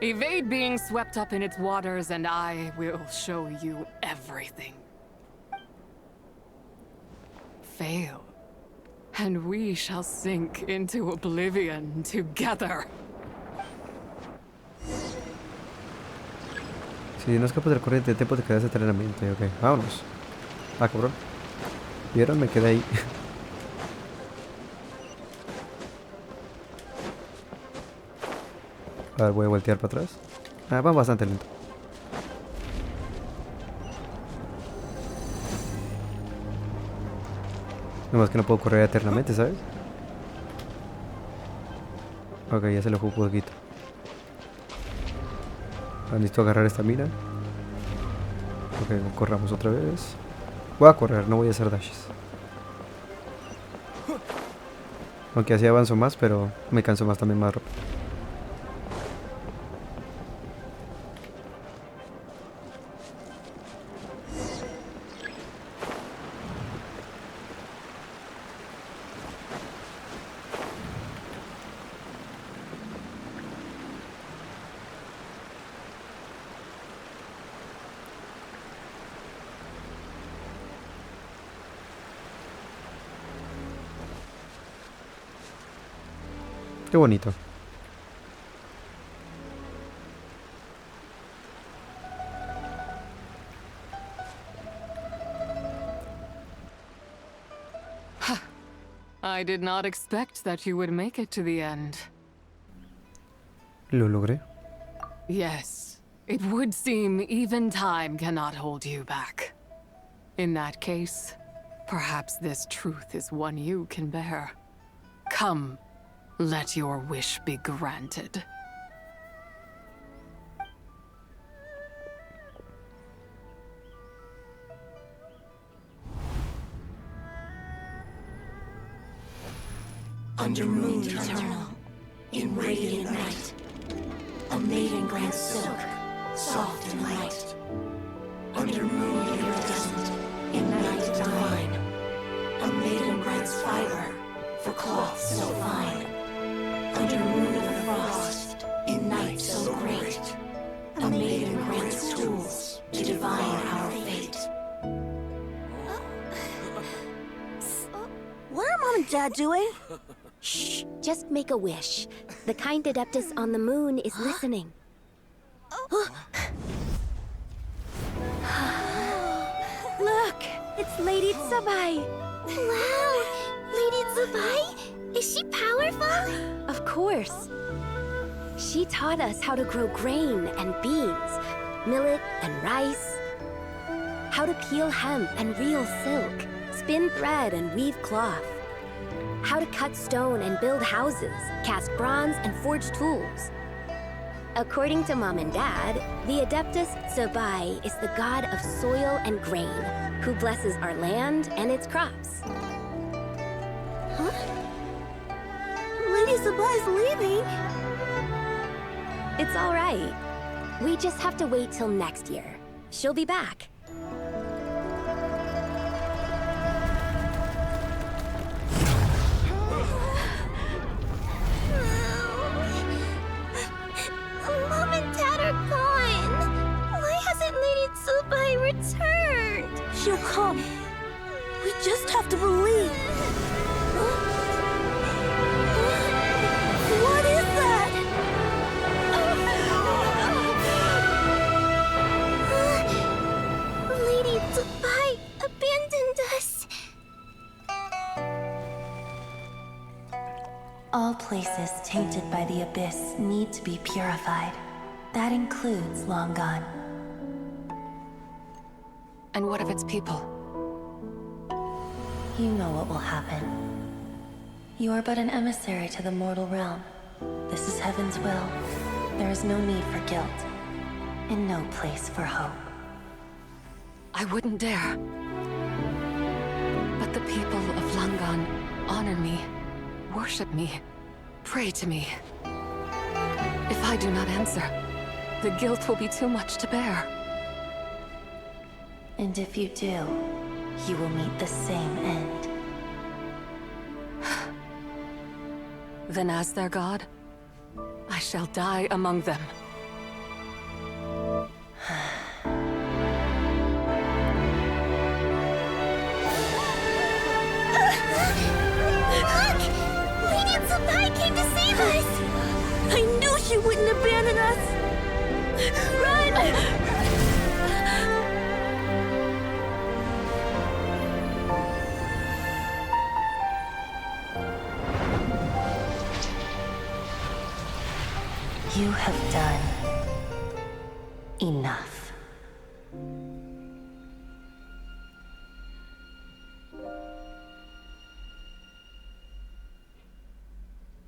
Evade being swept up in its waters, and I will show you everything. Fail, and we shall sink into oblivion together. Si no escapas del corriente de tiempo te quedas eternamente. Ok, vámonos. Ah, cabrón. ¿Vieron? Me quedé ahí. A ver, voy a voltear para atrás. Ah, va bastante lento. Nomás que no puedo correr eternamente, ¿sabes? Ok, ya se lo jugué un poquito. Necesito agarrar esta mina. Ok, corramos otra vez. Voy a correr, no voy a hacer dashes. Aunque así avanzo más, pero me canso más también más rápido. Qué bonito. I did not expect that you would make it to the end. Lo logré. Yes, it would seem even time cannot hold you back. In that case, perhaps this truth is one you can bear. Come, let your wish be granted. Under moon eternal, in radiant night, a maiden grants silk, soft and light. Under moon iridescent, in night divine, a maiden grants fiber for cloth so fine. Under moon of frost, define our fate. What are Mom and Dad doing? Shh, just make a wish. The kind Adeptus on the moon is listening. Look, it's Lady Tsabai. Wow, Lady Tsabai? Is she powerful? Of course. She taught us how to grow grain and beans, millet and rice, how to peel hemp and reel silk, spin thread and weave cloth, how to cut stone and build houses, cast bronze and forge tools. According to Mom and Dad, the Adeptus Yegua is the god of soil and grain, who blesses our land and its crops. Huh? Lady Tsabai is leaving. It's all right. We just have to wait till next year. She'll be back. Mom and Dad are gone. Why hasn't Lady Tsabai returned? She'll come. We just have to believe. What is that? Lady Tsabai abandoned us. All places tainted by the abyss need to be purified. That includes Long Gone. And what of its people? You know what will happen. You are but an emissary to the mortal realm. This is Heaven's will. There is no need for guilt, and no place for hope. I wouldn't dare. But the people of Langan honor me, worship me, pray to me. If I do not answer, the guilt will be too much to bear. And if you do, you will meet the same end. Then as their god, I shall die among them. Look! Lady Tsabai came to save us! I knew she wouldn't abandon us! Run! You have done enough.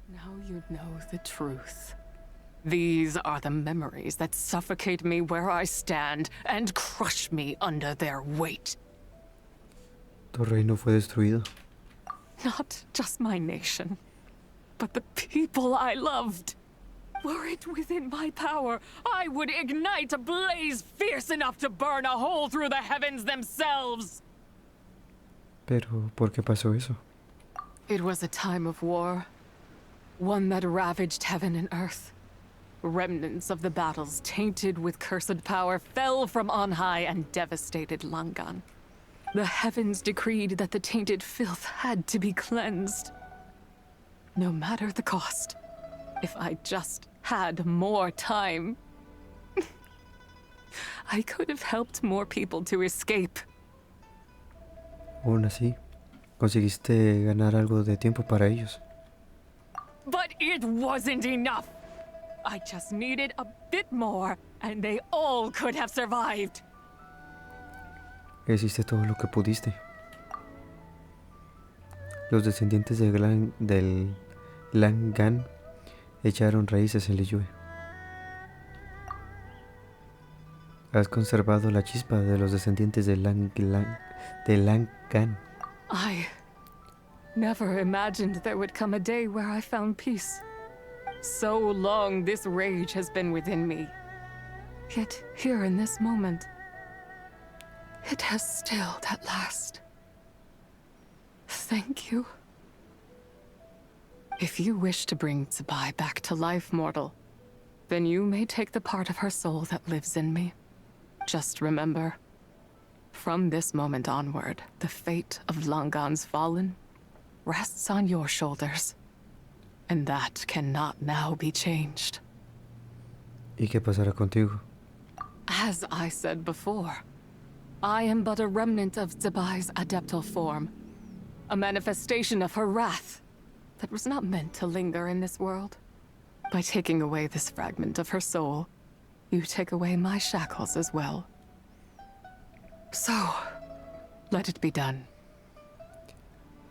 Now you know the truth. These are the memories that suffocate me where I stand and crush me under their weight. Tu reino fue destruido. Not just my nation, but the people I loved. Were it within my power, I would ignite a blaze fierce enough to burn a hole through the heavens themselves. Pero, ¿por qué pasó eso? It was a time of war, one that ravaged heaven and earth. Remnants of the battles tainted with cursed power fell from on high and devastated Langan. The heavens decreed that the tainted filth had to be cleansed. No matter the cost. If I just had more time, I could have helped more people to escape. Aún así, conseguiste ganar algo de tiempo para ellos. But it wasn't enough. I just needed a bit more, and they all could have survived. Hiciste todo lo que pudiste. Los descendientes del Langan echaron raíces en Liyue. Has conservado la chispa de los descendientes de Langan. I never imagined there would come a day where I found peace. So long this rage has been within me. Yet here in this moment, it has stilled at last. Thank you. If you wish to bring Tsabai back to life, mortal, then you may take the part of her soul that lives in me. Just remember, from this moment onward, the fate of Langan's fallen rests on your shoulders. And that cannot now be changed. ¿Y qué pasará contigo? As I said before, I am but a remnant of Zebai's adeptal form. A manifestation of her wrath that was not meant to linger in this world. By taking away this fragment of her soul, you take away my shackles as well. So, let it be done.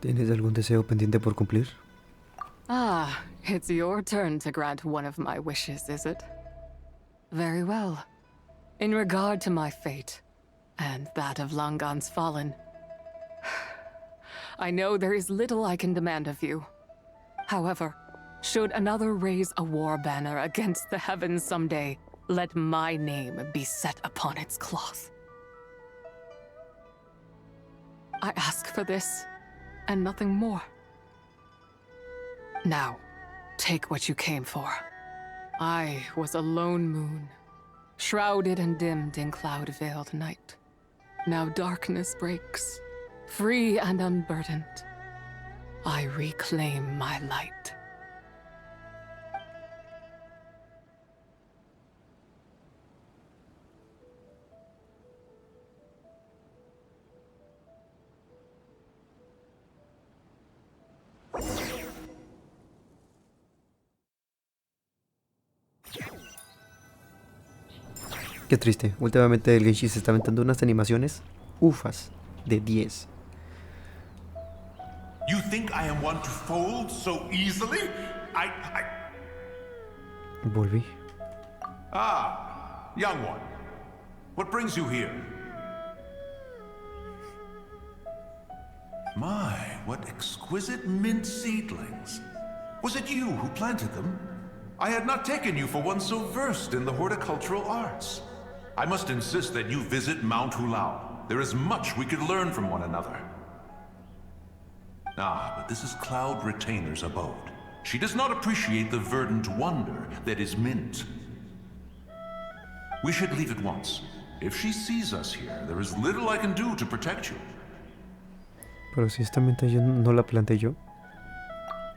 ¿Tienes algún deseo pendiente por cumplir? Ah, it's your turn to grant one of my wishes, is it? Very well. In regard to my fate, and that of Langan's fallen, I know there is little I can demand of you. However, should another raise a war banner against the heavens someday, let my name be set upon its cloth. I ask for this, and nothing more. Now, take what you came for. I was a lone moon, shrouded and dimmed in cloud-veiled night. Now darkness breaks, free and unburdened. I reclaim my light. Qué triste. Últimamente el Genshin se está aventando unas animaciones ufas de 10. You think I am one to fold so easily? Volví. Ah, young one. What brings you here? My, what exquisite mint seedlings. Was it you who planted them? I had not taken you for one so versed in the horticultural arts. I must insist that you visit Mount Hulao. There is much we could learn from one another. Ah, but this is Cloud Retainer's abode. She does not appreciate the verdant wonder that is mint. We should leave at once. If she sees us here, there is little I can do to protect you. Pero si esta menta yo no la planté yo.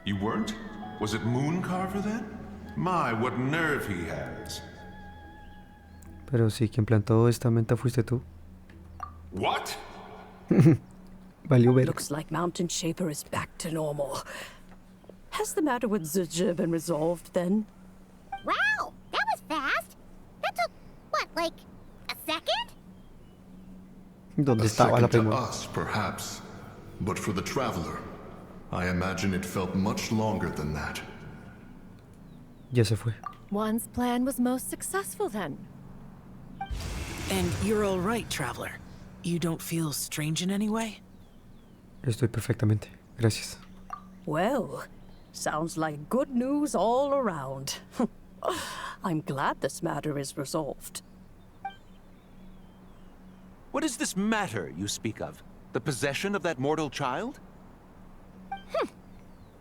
You weren't? Was it Mooncarver then? My, what nerve he has. Pero si quien plantó esta menta fuiste tú. What? Valió ver. Looks like Mountain Shaper is back to normal. Has the matter with Zija been resolved then? Wow, that was fast. That took, what, like a second? ¿Dónde estaba la to prima? us, perhaps. But for the traveler, I imagine it felt much longer than that. Ya se fue. One's plan was most successful then. And you're all right, traveler. You don't feel strange in any way? Estoy perfectamente. Gracias. Well, sounds like good news all around. I'm glad this matter is resolved. What is this matter you speak of? The possession of that mortal child?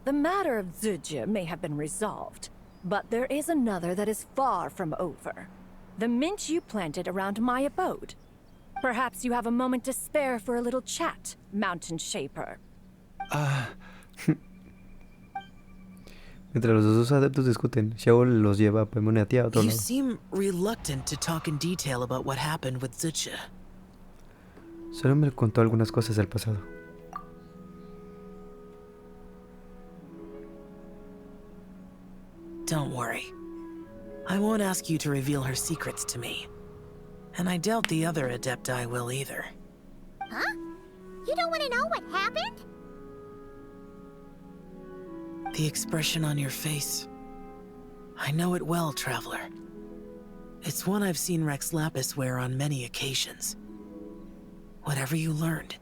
The matter of Zija may have been resolved, but there is another that is far from over. The mint you planted around my abode. Perhaps you have a moment to spare for a little chat, Mountain Shaper. Mientras los dos adeptos discuten, Xiao los lleva a Pemoneatia a otro You lado. seem reluctant to talk in detail about what happened with Zija. Solo me contó algunas cosas del pasado. Don't worry. I won't ask you to reveal her secrets to me. And I doubt the other Adepti will either. Huh? You don't want to know what happened? The expression on your face. I know it well, traveler. It's one I've seen Rex Lapis wear on many occasions. Whatever you learned,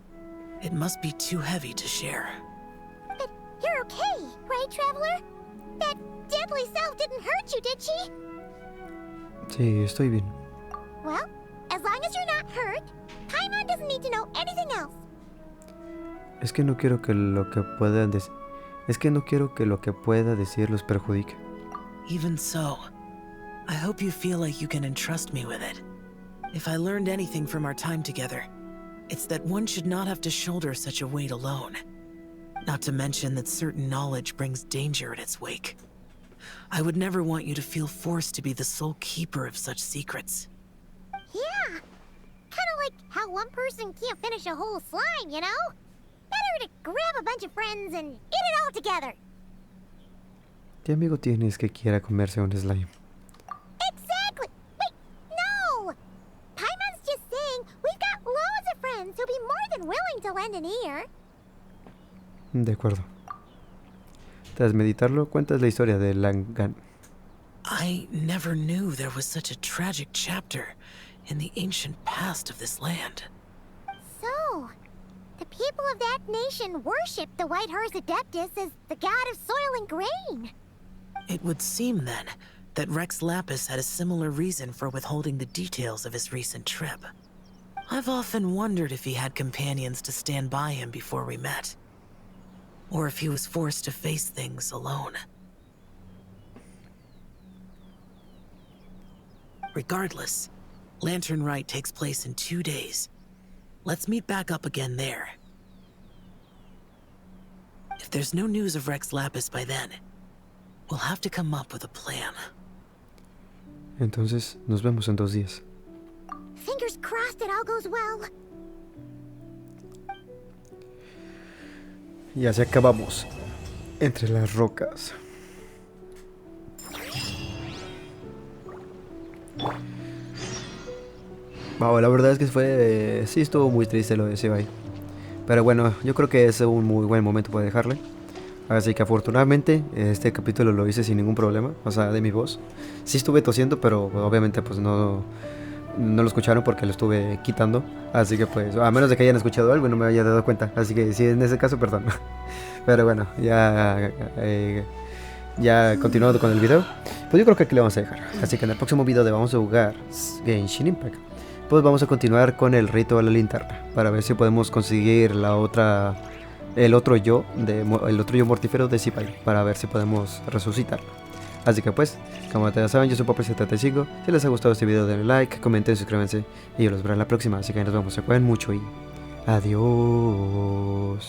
it must be too heavy to share. But you're okay, right, Traveler? That deadly self didn't hurt you, did she? Sí, estoy bien. Well, as long as you're not hurt, Paimon doesn't need to know anything else. Es que no quiero que lo que pueda decir los perjudique. Even so, I hope you feel like you can entrust me with it. If I learned anything from our time together, it's that one should not have to shoulder such a weight alone. Not to mention that certain knowledge brings danger in its wake. I would never want you to feel forced to be the sole keeper of such secrets. Yeah. Kinda like how one person can't finish a whole slime, you know? Better to grab a bunch of friends and eat it all together. ¿Qué amigo tienes que quiera comerse un slime? Exactly! Wait, no! Paimon's just saying we've got loads of friends who'll be more than willing to lend an ear. De acuerdo. Tras meditarlo, cuentas la historia de Langan. I never knew there was such a tragic chapter in the ancient past of this land. So, the people of that nation worship the White Horse Adeptus as the god of soil and grain. It would seem, then, that Rex Lapis had a similar reason for withholding the details of his recent trip. I've often wondered if he had companions to stand by him before we met. Or if he was forced to face things alone. Regardless, Lantern Rite takes place in 2 days. Let's meet back up again there. If there's no news of Rex Lapis by then, we'll have to come up with a plan. Entonces, nos vemos en 2 días. Fingers crossed it all goes well. Y así acabamos. Entre las rocas. Wow, la verdad es que fue... sí estuvo muy triste lo de Sebai. Pero bueno, yo creo que es un muy buen momento para dejarle. Así que afortunadamente este capítulo lo hice sin ningún problema. O sea, de mi voz. Sí estuve tosiendo, pero obviamente pues no lo escucharon porque lo estuve quitando. Así que pues, a menos de que hayan escuchado algo y no me haya dado cuenta. Así que sí, en ese caso, perdón. Pero bueno, ya continuando con el video, pues yo creo que aquí le vamos a dejar. Así que en el próximo video de vamos a jugar Genshin Impact, pues vamos a continuar con el rito de la linterna. Para ver si podemos conseguir el otro yo mortífero de Zipai. Para ver si podemos resucitarlo. Así que pues, como ya saben, yo soy Pop75. Si les ha gustado este video, denle like, comenten, suscríbanse. Y yo los veré en la próxima. Así que nos vemos, se cuiden mucho y adiós.